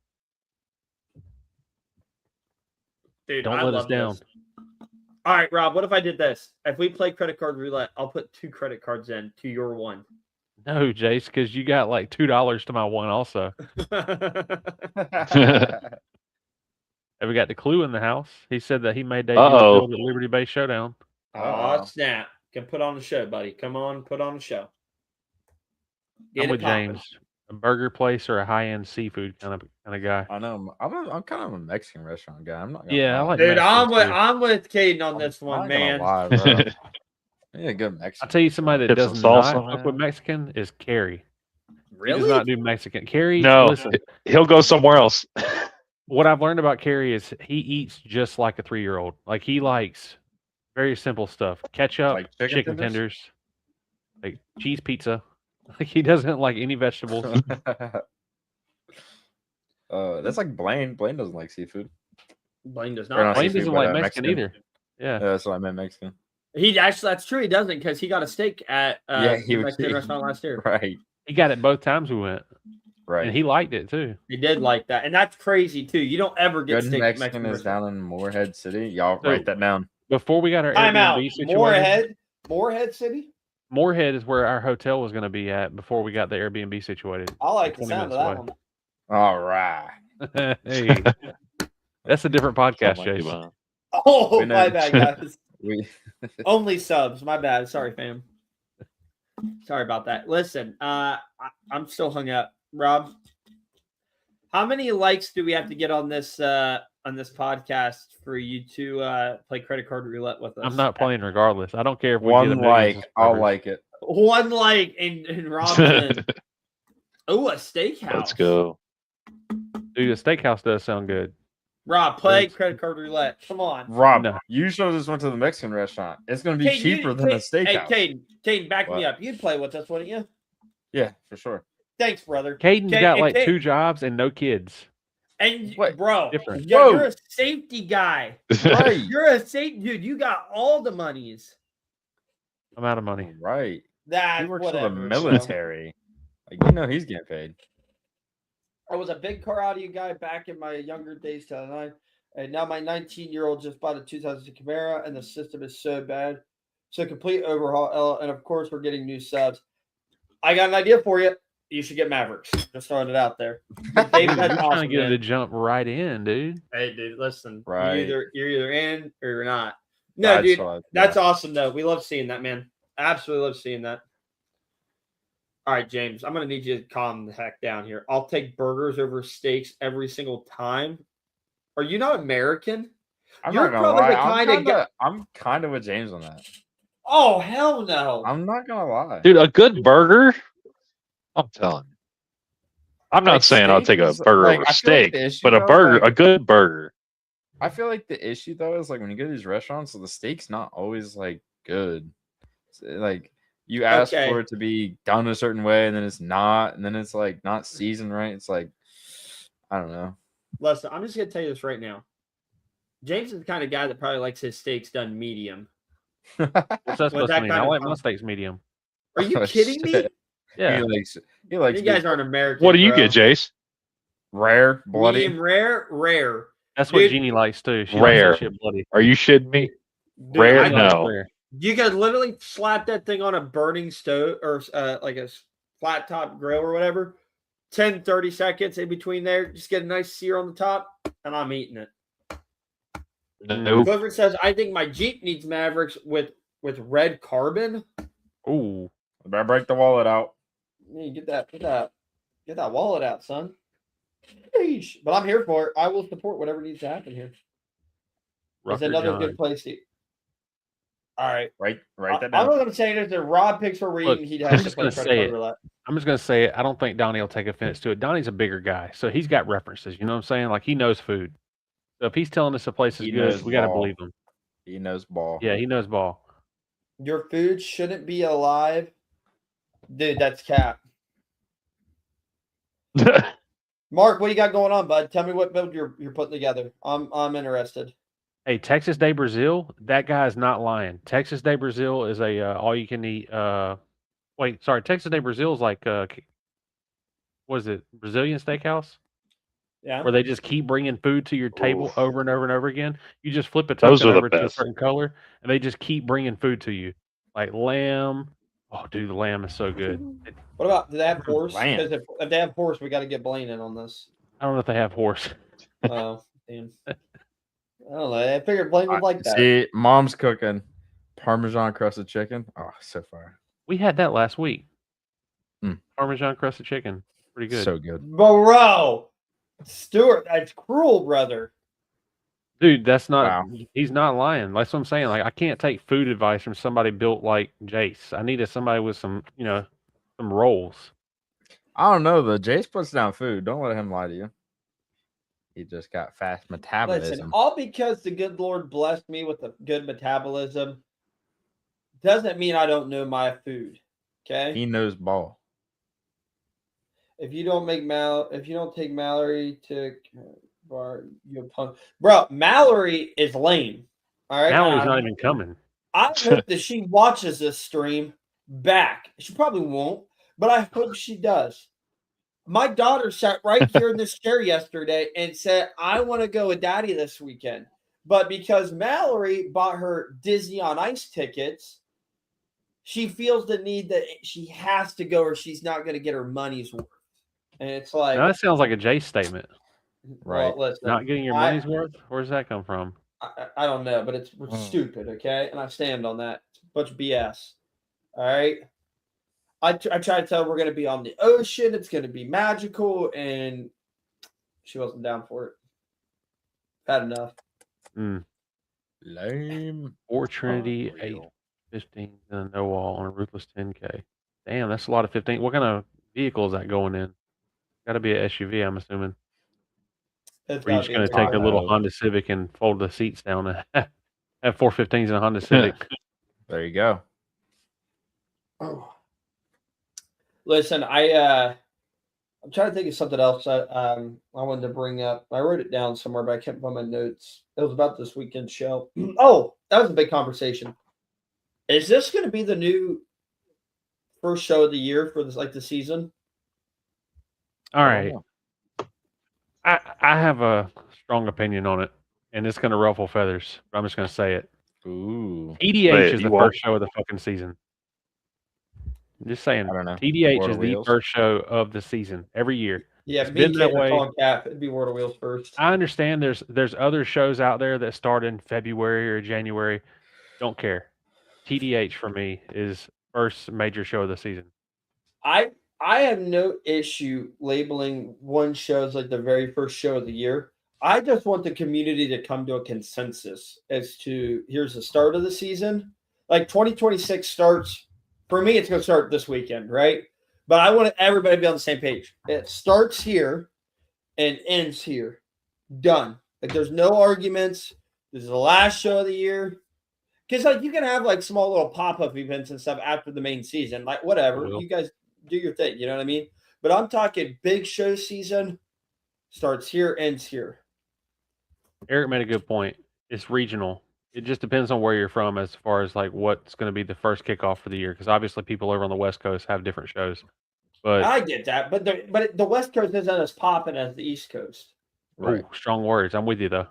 Dude, Don't I let us love down. this. All right, Rob, what if I did this? If we play credit card roulette, I'll put 2 credit cards in to your one. No, Jace, because you got like $2 to my one also. Have we got the Clue in the house? He said that he made debut Uh-oh. build at Liberty Bay Showdown. Oh, snap. Can put on a show, buddy. Come on, put on a show. Get I'm it with poppin'. James. A burger place or a high-end seafood kind of guy. I know. I'm kind of a Mexican restaurant guy. I'm not. Gonna Yeah, I lie. like Dude, Mexican too. I'm with Caden on this I'm one, not gonna man. lie, bro. Yeah, good Mexican. I'll tell you somebody that Get some does salsa, not fuck with man. Mexican is Carrie. He Really? does not do Mexican. Carrie, No, listen, he'll go somewhere else. what I've learned about Carrie is he eats just like a 3-year-old. Like he likes very simple stuff. Ketchup, Like chicken chicken tenders? tenders, like cheese pizza. Like he doesn't like any vegetables. That's like Blaine. Blaine doesn't like seafood. Blaine does Or not. not Blaine seafood, doesn't but, like Mexican Mexican. either. Yeah. Yeah, that's what I meant, Mexican. He actually, that's true. He doesn't because he got a steak at he the was Mexican restaurant last year. Right. He got it both times we went. Right. And he liked it too. He did like that, and that's crazy too. You don't ever get Good steak at Mexican Mexican is restaurant. down in Moorhead City. Y'all So- write that down. Before we got our Time out. Airbnb situated, Moorhead City. Moorhead is where our hotel was going to be at before we got the Airbnb situated. I like the 20 sound of minutes that All right. away. Hey, that's a different podcast, Something like Jason. that. one. Oh, We know. my bad, guys. We Only subs. My bad. Sorry, fam. Sorry about that. Listen, I'm still hung up. Rob, how many likes do we have to get on this podcast for you to play credit card roulette with us? I'm not playing regardless. I don't care if we get a one million like. I'll subscribers. like it. 1 like and Robin. Oh, a steakhouse. Let's go. Dude, a steakhouse does sound good. Rob, play Thanks. credit card roulette. Come on. Rob, No. you should have just went to the Mexican restaurant. It's gonna be Caden, cheaper than a steakhouse. Hey, Caden, back me What? up. You'd play with us, wouldn't you? Yeah, for sure. Thanks, brother. Caden's Okay, got and like Caden- 2 jobs and no kids. And What? bro, Different. you're a safety guy. Right. You're a safety dude. You got all the monies. I'm out of money. Right. That He works whatever, for the bro. military. Like he's getting paid. I was a big car audio guy back in my younger days, 2009, and now my 19-year-old just bought a 2000 Camaro, and the system is so bad. So complete overhaul, and of course we're getting new subs. I got an idea for you. You should get Mavericks. Just throwing it out there. Dude, Dave, you're that's trying to awesome, get him man. to jump right in, dude. Hey, dude, listen. Right. You're either in or you're not. No, That's dude, what that's awesome though. We love seeing that, man. Absolutely love seeing that. All right, James, I'm gonna need you to calm the heck down here. I'll take burgers over steaks every single time. Are you not American? I'm You're not gonna probably lie. the kinda I'm kind of with James on that. Oh hell no! I'm not gonna lie. Dude, a good burger. I'm telling you. I'm not Like, saying I'll steak take a is- burger like, over I feel like steak, the issue, but a though, burger, like- a good burger. I feel like the issue though is like when you go to these restaurants, the steak's not always like good. Like you ask Okay. for it to be done a certain way, and then it's not, and then it's like not seasoned right. It's like I don't know. Listen, I'm just gonna tell you this right now. James is the kind of guy that probably likes his steaks done medium. What's that With supposed to that mean? kind I of like my com- steaks medium. Are you Oh, kidding me? shit. Yeah. He likes You guys big, aren't American. What do you bro. get, Jace? rare, bloody. Medium rare. That's what Dude. Jeannie likes too. She likes Rare. that shit bloody. Are you shitting me? Dude, Rare? Jeannie likes No. rare. You could literally slap that thing on a burning stove or like a flat top grill or whatever. 10, 30 seconds in between there. Just get a nice sear on the top, and I'm eating it. Nope. Clifford says, I think my Jeep needs Mavericks with red carbon. Ooh. Better break the wallet out. Yeah, get that wallet out, son. Sheesh. But I'm here for it. I will support whatever needs to happen here. It's Rucker another John. good place to eat. All right. Write that I'm down. going to say this. If Rob picks where we're Look, eating, he'd I'm have to just play gonna credit say card it. roulette. I'm just gonna say it. I don't think Donnie will take offense to it. Donnie's a bigger guy, so he's got references. You know what I'm saying? Like he knows food. So if he's telling us a place is He good, knows we got to ball. believe him. He knows ball. Yeah, he knows ball. Your food shouldn't be alive. Dude, that's cap. Mark, what do you got going on, bud? Tell me what build you're putting together. I'm interested. Hey, Texas Day Brazil, that guy is not lying. Texas Day Brazil is a all you can eat. Texas Day Brazil is like what is it? Brazilian steakhouse Yeah. where they just keep bringing food to your table Oof. over and over and over again. You just flip a Those token are the over to a best. certain color, and they just keep bringing food to you, like lamb. Oh, dude, the lamb is so good. What about do they have horse? Lamb. Because if they have horse, we got to get Blaine in on this. I don't know if they have horse. Oh, damn. I don't know. I figured Blaine would like that. See, mom's cooking Parmesan crusted chicken. Oh, so far. We had that last week. Mm. Parmesan crusted chicken, pretty good. So good. Bro, Stuart, that's cruel, brother. Dude, that's not. Wow. He's not lying. That's what I'm saying. Like I can't take food advice from somebody built like Jace. I needed somebody with some, some rolls. I don't know though. Jace puts down food. Don't let him lie to you. He just got fast metabolism. Listen, all because the good Lord blessed me with a good metabolism doesn't mean I don't know my food. Okay. He knows ball. If you don't take Mallory to bar, you punk. Bro, Mallory is lame. All right. Mallory's not even coming. I hope that she watches this stream back. She probably won't, but I hope she does. My daughter sat right here in this chair yesterday and said, I want to go with Daddy this weekend. But because Mallory bought her Disney on Ice tickets, she feels the need that she has to go or she's not going to get her money's worth. And it's like, Now, that sounds like a Jace statement. Right. Well, listen, Not getting your money's worth? Where does that come from? I don't know, but it's stupid, okay? And I stand on that. It's a bunch of BS. All right? I tried to tell her we're going to be on the ocean. It's going to be magical, and she wasn't down for it. Had enough. Lame. Or Trinity, Unreal. 815, and a no wall on a ruthless 10K. Damn, that's a lot of 15. What kind of vehicle is that going in? Got to be an SUV, I'm assuming. It's Or you're gotta just be going to a take a little Tahoe. Honda Civic and fold the seats down and have 415s in a Honda Civic. There you go. Oh. Listen, I'm trying to think of something else I wanted to bring up. I wrote it down somewhere, but I can't find my notes. It was about this weekend show. Oh, that was a big conversation. Is this going to be the new first show of the year for this, like the season? All right. I have a strong opinion on it, and it's going to ruffle feathers, but I'm just going to say it. Ooh. TDH Wait, is you the won't? first show of the fucking season. I'm just saying. I don't know. TDH World is of the Wheels? first show of the season every year. Yeah, It's me and been that Kate were way. calling Cap. It'd be World of Wheels first. I understand there's other shows out there that start in February or January. Don't care. TDH for me is first major show of the season. I have no issue labeling one show as like the very first show of the year. I just want the community to come to a consensus as to here's the start of the season. Like 2026 starts, for me, it's going to start this weekend, right? But I want everybody to be on the same page. It starts here and ends here. Done. Like, there's no arguments. This is the last show of the year. Because, like, you can have, like, small little pop-up events and stuff after the main season. Like, whatever. You guys do your thing. You know what I mean? But I'm talking big show season starts here, ends here. Eric made a good point. It's regional. It just depends on where you're from as far as like what's going to be the first kickoff for the year. Because obviously, people over on the West Coast have different shows. But I get that. But the West Coast isn't as popping as the East Coast. Right. Strong words. I'm with you though.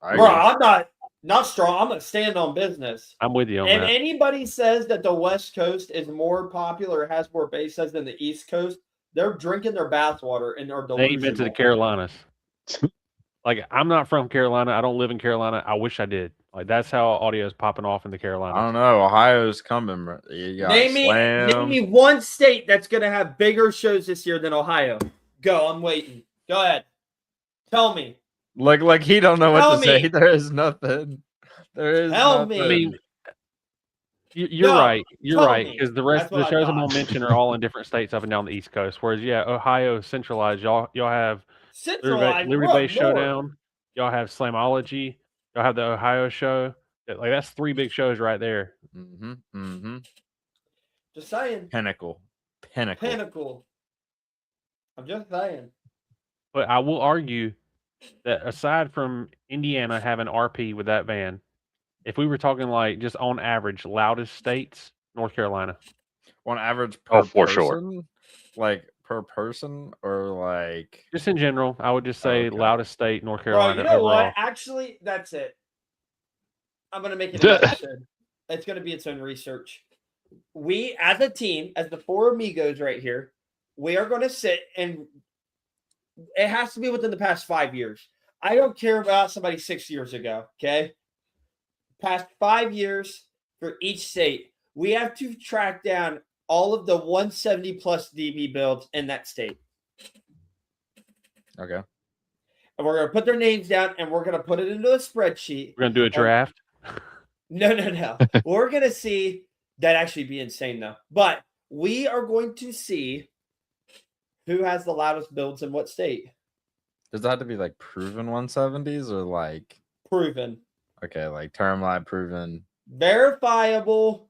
Bro, I'm not strong. I'm going to stand on business. I'm with you on If that. anybody says that the West Coast is more popular or has more bases than the East Coast, they're drinking their bathwater and are delusional. They ain't been to the Carolinas. Like, I'm not from Carolina. I don't live in Carolina. I wish I did. Like, that's how audio is popping off in the Carolinas. I don't know. Ohio's coming. Bro. You got Name me one state that's going to have bigger shows this year than Ohio. Go. I'm waiting. Go ahead. Tell me. Like he don't know what to say. There is nothing. There is nothing. I mean, you're right. You're right. Because the rest of the shows I'm going to mention are all in different states up and down the East Coast. Whereas, yeah, Ohio centralized. Y'all have Liberty Bay Showdown. Y'all have Slamology. Y'all have the Ohio show. Like, that's 3 big shows right there. Mm-hmm. Mm-hmm. Just saying. Pinnacle. I'm just saying. But I will argue that aside from Indiana having RP with that van, if we were talking like just on average, loudest states, North Carolina. On average per for person? Sure. Like per person or like just in general, I would just say loudest state, North Carolina. Bro, you know overall. what? Actually, that's it. I'm gonna make it an episode. It's gonna be its own research. We as a team, as the 4 amigos right here, we are gonna sit and it has to be within the past 5 years. I don't care about somebody 6 years ago. Okay. Past 5 years for each state, we have to track down all of the 170 plus DB builds in that state. Okay. And we're going to put their names down and we're going to put it into a spreadsheet. We're going to do a draft. No. We're going to see. That'd actually be insane though. But we are going to see who has the loudest builds in what state. Does that have to be like proven 170s or like proven? Okay, like term live proven. Verifiable,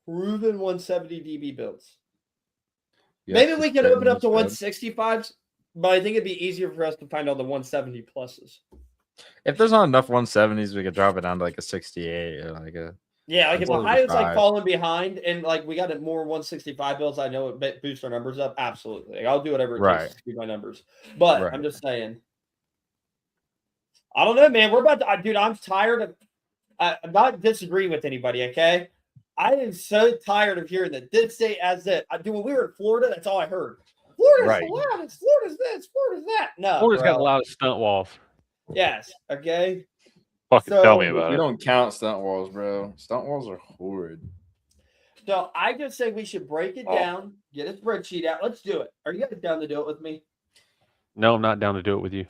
proven 170 DB builds. Maybe we can open up to 165s, but I think it'd be easier for us to find all the 170 pluses. If there's not enough 170s, we could drop it down to like a 68 or like a. Yeah, like if Ohio's like falling behind and like we got more 165 builds, I know it boosts our numbers up. Absolutely. Like, I'll do whatever it takes to keep my numbers. But I'm just saying. I don't know, man. We're about to, dude, I'm tired of, I'm not disagreeing with anybody, okay? I am so tired of hearing that this state as it. Dude, when we were in Florida, that's all I heard. Florida's the loudest. Florida's this. Florida's that. No, Florida's got the loudest stunt walls. Yes. Okay. Fucking tell me about it. You don't count stunt walls, bro. Stunt walls are horrid. So I just say we should break it down, get a spreadsheet out. Let's do it. Are you guys down to do it with me? No, I'm not down to do it with you.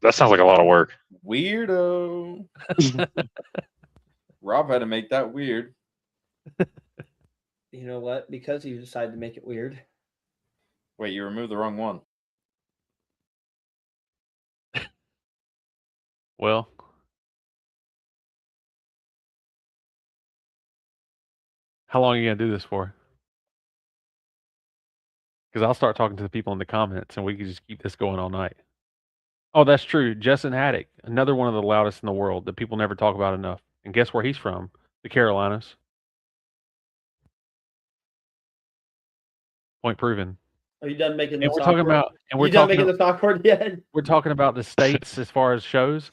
That sounds like a lot of work. Weirdo. Rob had to make that weird. You know what? Because you decided to make it weird. Wait, you removed the wrong one. Well, how long are you going to do this for? Because I'll start talking to the people in the comments and we can just keep this going all night. Oh, that's true. Justin Haddock, another one of the loudest in the world that people never talk about enough. And guess where he's from? The Carolinas. Point proven. Are you done making this? And we're talking about. And we're done making this awkward yet? We're talking about the states as far as shows.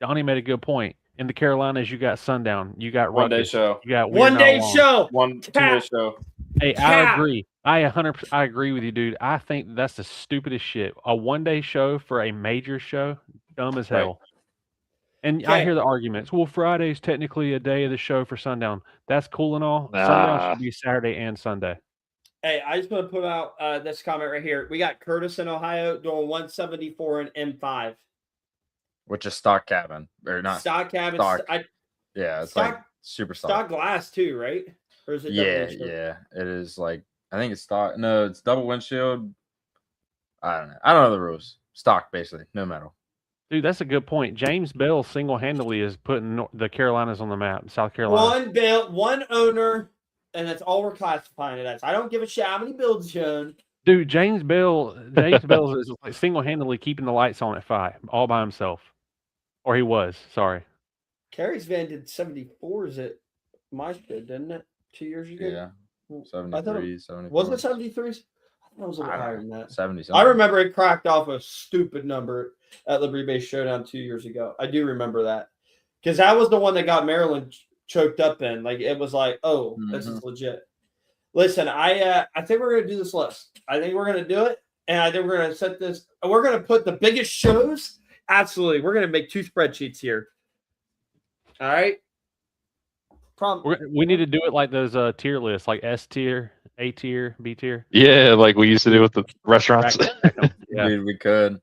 Donnie made a good point. In the Carolinas, you got Sundown, you got One Day Show, you got One Day Show, 2-day show. Hey, I agree. I agree with you, dude. I think that's the stupidest shit. A 1-day show for a major show, dumb as hell. And I hear the arguments. Well, Friday's technically a day of the show for Sundown. That's cool and all. Sundown should be Saturday and Sunday. Hey, I just want to put out this comment right here. We got Curtis in Ohio doing 174 and M5. Which is stock cabin. Or not stock cabin. Yeah, it's like super stock. Stock glass too, right? Or is it yeah. It is like, I think it's stock. No, it's double windshield. I don't know the rules. Stock, basically. No metal. Dude, that's a good point. James Bell single-handedly is putting the Carolinas on the map. South Carolina. One owner, and that's all we're classifying it as. I don't give a shit how many builds you own. Dude, James Bell is like single-handedly keeping the lights on at 5, all by himself. Or he was, sorry. Carrie's van did 74s at my shit, didn't it? 2 years ago? Yeah. I thought 73, 74. was it 73s? I thought it was a I little don't higher know. than that. 70 I something. remember it cracked off a stupid number at Liberty Base Showdown 2 years ago. I do remember that. Because that was the one that got Maryland choked up in. Like, it was like, oh, this is legit. Listen, I think we're going to do this list. I think we're going to do it. And I think we're going to set this. We're going to put the biggest shows. Absolutely. We're going to make 2 spreadsheets here. All right. We need to do it like those tier lists, like S tier, A tier, B tier. Yeah, like we used to do with the restaurants. Yeah. Dude, we could.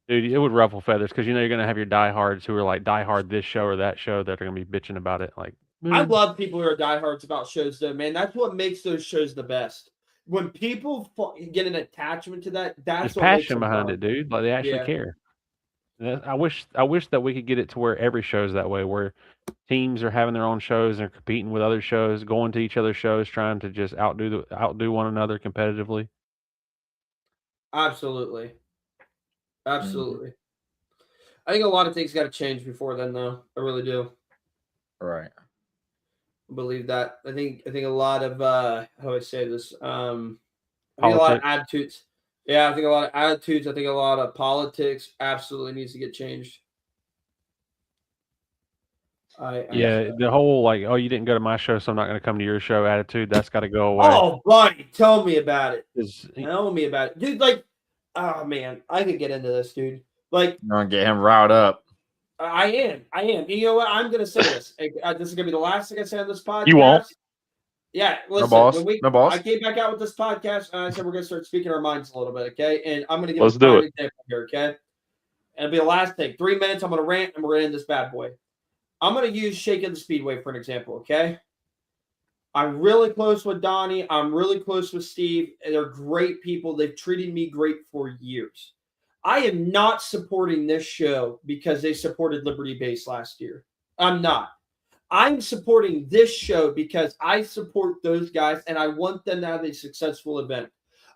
Dude, it would ruffle feathers because you're going to have your diehards who are like diehard this show or that show that are going to be bitching about it. Like, I love people who are diehards about shows, though, man. That's what makes those shows the best. When people get an attachment to that, that's there's what makes passion them behind fun. it, dude. Like they actually care. I wish that we could get it to where every show's that way, where teams are having their own shows and are competing with other shows, going to each other's shows, trying to just outdo one another competitively. Absolutely. Absolutely. I think a lot of things got to change before then, though. I really do. Right. I believe that. I think a lot of how do I say this? I think a lot of attitudes. Yeah, I think a lot of attitudes. I think a lot of politics absolutely needs to get changed. The whole like, oh, you didn't go to my show, so I'm not going to come to your show attitude. That's got to go away. Oh, buddy, tell me about it. Tell me about it, dude. Like, oh man, I could get into this, dude. Like, you're gonna get him riled up. I am. You know what? I'm gonna say this. This is gonna be the last thing I say on this podcast. You won't. Yeah, listen. No boss. I came back out with this podcast, and I said we're gonna start speaking our minds a little bit, okay? And I'm gonna give Let's a do prime it. example here, okay? And it'll be the last thing. 3 minutes. I'm gonna rant, and we're gonna end this bad boy. I'm gonna use Shakin The Speedway for an example, okay? I'm really close with Donnie. I'm really close with Steve. They're great people. They've treated me great for years. I am not supporting this show because they supported Liberty Base last year. I'm not. I'm supporting this show because I support those guys and I want them to have a successful event.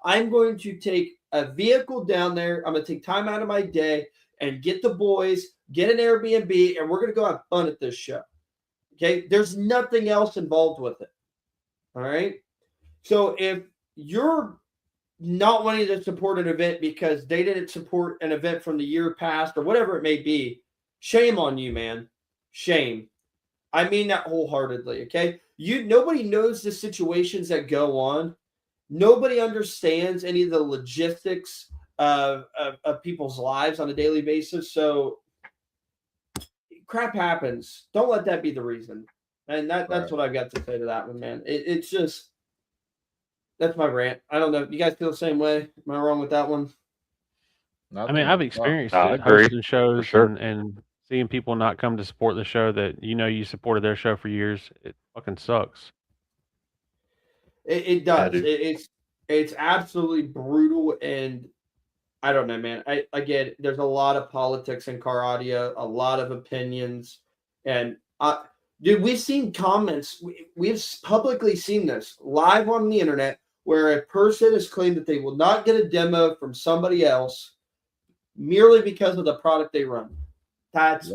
I'm going to take a vehicle down there. I'm going to take time out of my day and get the boys, get an Airbnb, and we're going to go have fun at this show. Okay? There's nothing else involved with it. All right? So if you're not wanting to support an event because they didn't support an event from the year past or whatever it may be, shame on you, man. Shame. I mean that wholeheartedly, okay? Nobody knows the situations that go on. Nobody understands any of the logistics of people's lives on a daily basis. So crap happens. Don't let that be the reason. And that's what I've got to say to that one, man. It's just that's my rant. I don't know. You guys feel the same way? Am I wrong with that one? I mean, I've experienced I it, agree. hosting shows sure. and seeing people not come to support the show that you supported their show for years. It fucking sucks. It does. Yeah, it's absolutely brutal, and I don't know, man. I get it. There's a lot of politics in car audio, a lot of opinions, and dude, we've seen comments. We've publicly seen this live on the internet where a person has claimed that they will not get a demo from somebody else merely because of the product they run. That's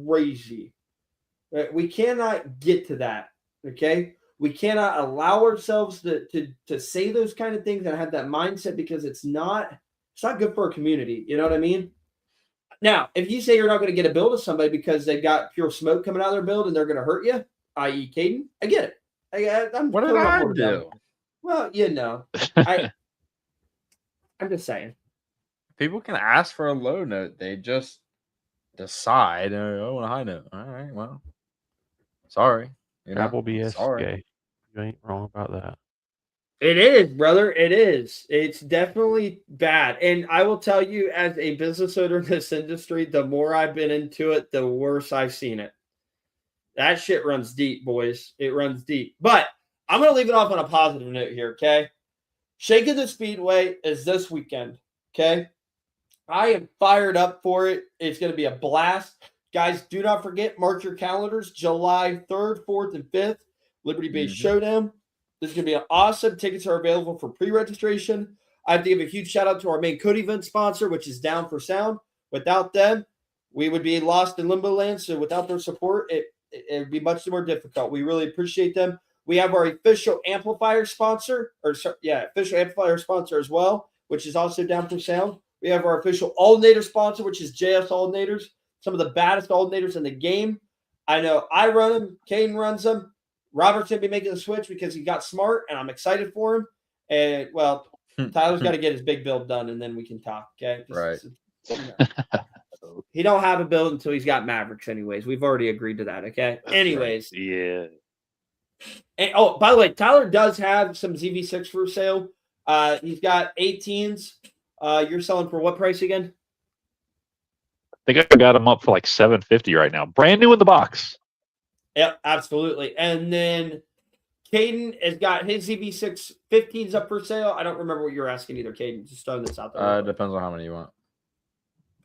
crazy. We cannot get to that. Okay. We cannot allow ourselves to say those kind of things and have that mindset because it's not good for a community. You know what I mean? Now, if you say you're not going to get a build of somebody because they got pure smoke coming out of their build and they're going to hurt you, i.e. Caden, I get it. What did I do? Well, I'm just saying. People can ask for a low note. They just decide, I want a high note. All right, well, sorry. Travel BS sorry. gay. You ain't wrong about that. It is, brother. It is. It's definitely bad. And I will tell you, as a business owner in this industry, the more I've been into it, the worse I've seen it. That shit runs deep, boys. It runs deep. But I'm going to leave it off on a positive note here, okay? Shakin' the Speedway is this weekend, okay? I am fired up for it. It's going to be a blast. Guys, do not forget, mark your calendars, July 3rd, 4th, and 5th, Liberty Bay Showdown. This is going to be awesome. Tickets are available for pre-registration. I have to give a huge shout out to our main code event sponsor, which is Down for Sound. Without them, we would be lost in limbo land. So without their support, it would be much more difficult. We really appreciate them. We have our official amplifier sponsor, official amplifier sponsor as well, which is also Down for Sound. We have our official alternator sponsor, which is JS Alternators, some of the baddest alternators in the game. I know I run them. Caden runs them. Robert's going to be making the switch because he got smart, and I'm excited for him. And, well, Tyler's got to get his big build done, and then we can talk, okay? Right. He don't have a build until he's got Mavericks anyways. We've already agreed to that, okay? That's anyways. Right. Yeah. And, oh, by the way, Tyler does have some ZV6 for sale. He's got 18s. You're selling for what price again? I think I got them up for like $750 right now. Brand new in the box. Yep, absolutely. And then Caden has got his ZV6 15s up for sale. I don't remember what you're asking either, Caden. Just throwing this out there. Depends on how many you want.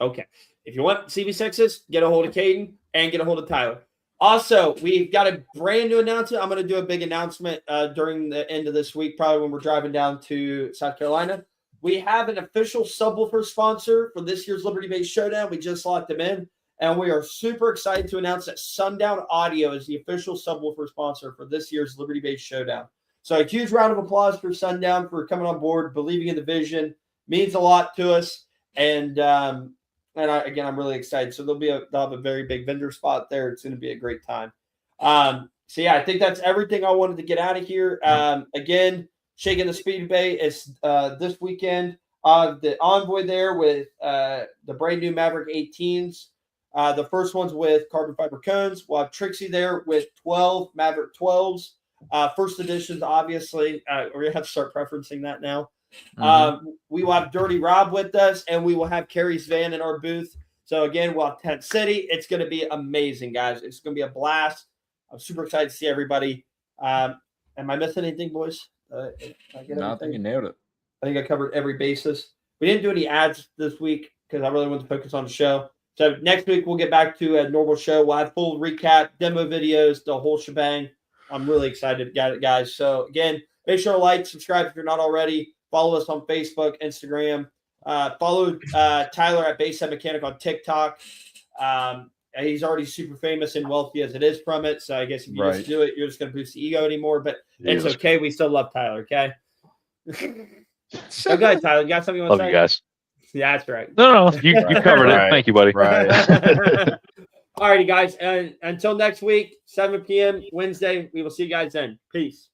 Okay. If you want ZV6s, get a hold of Caden and get a hold of Tyler. Also, we've got a brand new announcement. I'm going to do a big announcement during the end of this week, probably when we're driving down to South Carolina. We have an official subwoofer sponsor for this year's Liberty Bay Showdown. We just locked them in, and we are super excited to announce that Sundown Audio is the official subwoofer sponsor for this year's Liberty Bay Showdown. So a huge round of applause for Sundown for coming on board, believing in the vision. Means a lot to us, and I'm really excited. So they'll have a very big vendor spot there. It's going to be a great time. So yeah, I think that's everything I wanted to get out of here. Again, Shakin The Speedway is this weekend. The Envoy there with the brand new Maverick 18s. The first one's with carbon fiber cones. We'll have Trixie there with 12 Maverick 12s. First editions, obviously. We're going to have to start preferencing that now. We will have Dirty Rob with us, and we will have Carrie's van in our booth. So again, we'll have Tent City. It's going to be amazing, guys. It's going to be a blast. I'm super excited to see everybody. Am I missing anything, boys? No, I think you nailed it. I think I covered every basis. We didn't do any ads this week because I really wanted to focus on the show. So next week we'll get back to a normal show. We'll have full recap, demo videos, the whole shebang. I'm really excited to get it, guys. So again, make sure to like, subscribe if you're not already. Follow us on Facebook, Instagram. Follow Tyler at Basehead Mechanic on TikTok. He's already super famous and wealthy as it is from it. So I guess if you just do it, you're just going to boost the ego anymore. But it's okay. We still love Tyler, okay? Okay, Tyler. You got something you want to say? Love you guys. Yeah, that's right. No, you covered it. Thank you, buddy. Right. All righty, guys. And until next week, 7 p.m. Wednesday, we will see you guys then. Peace.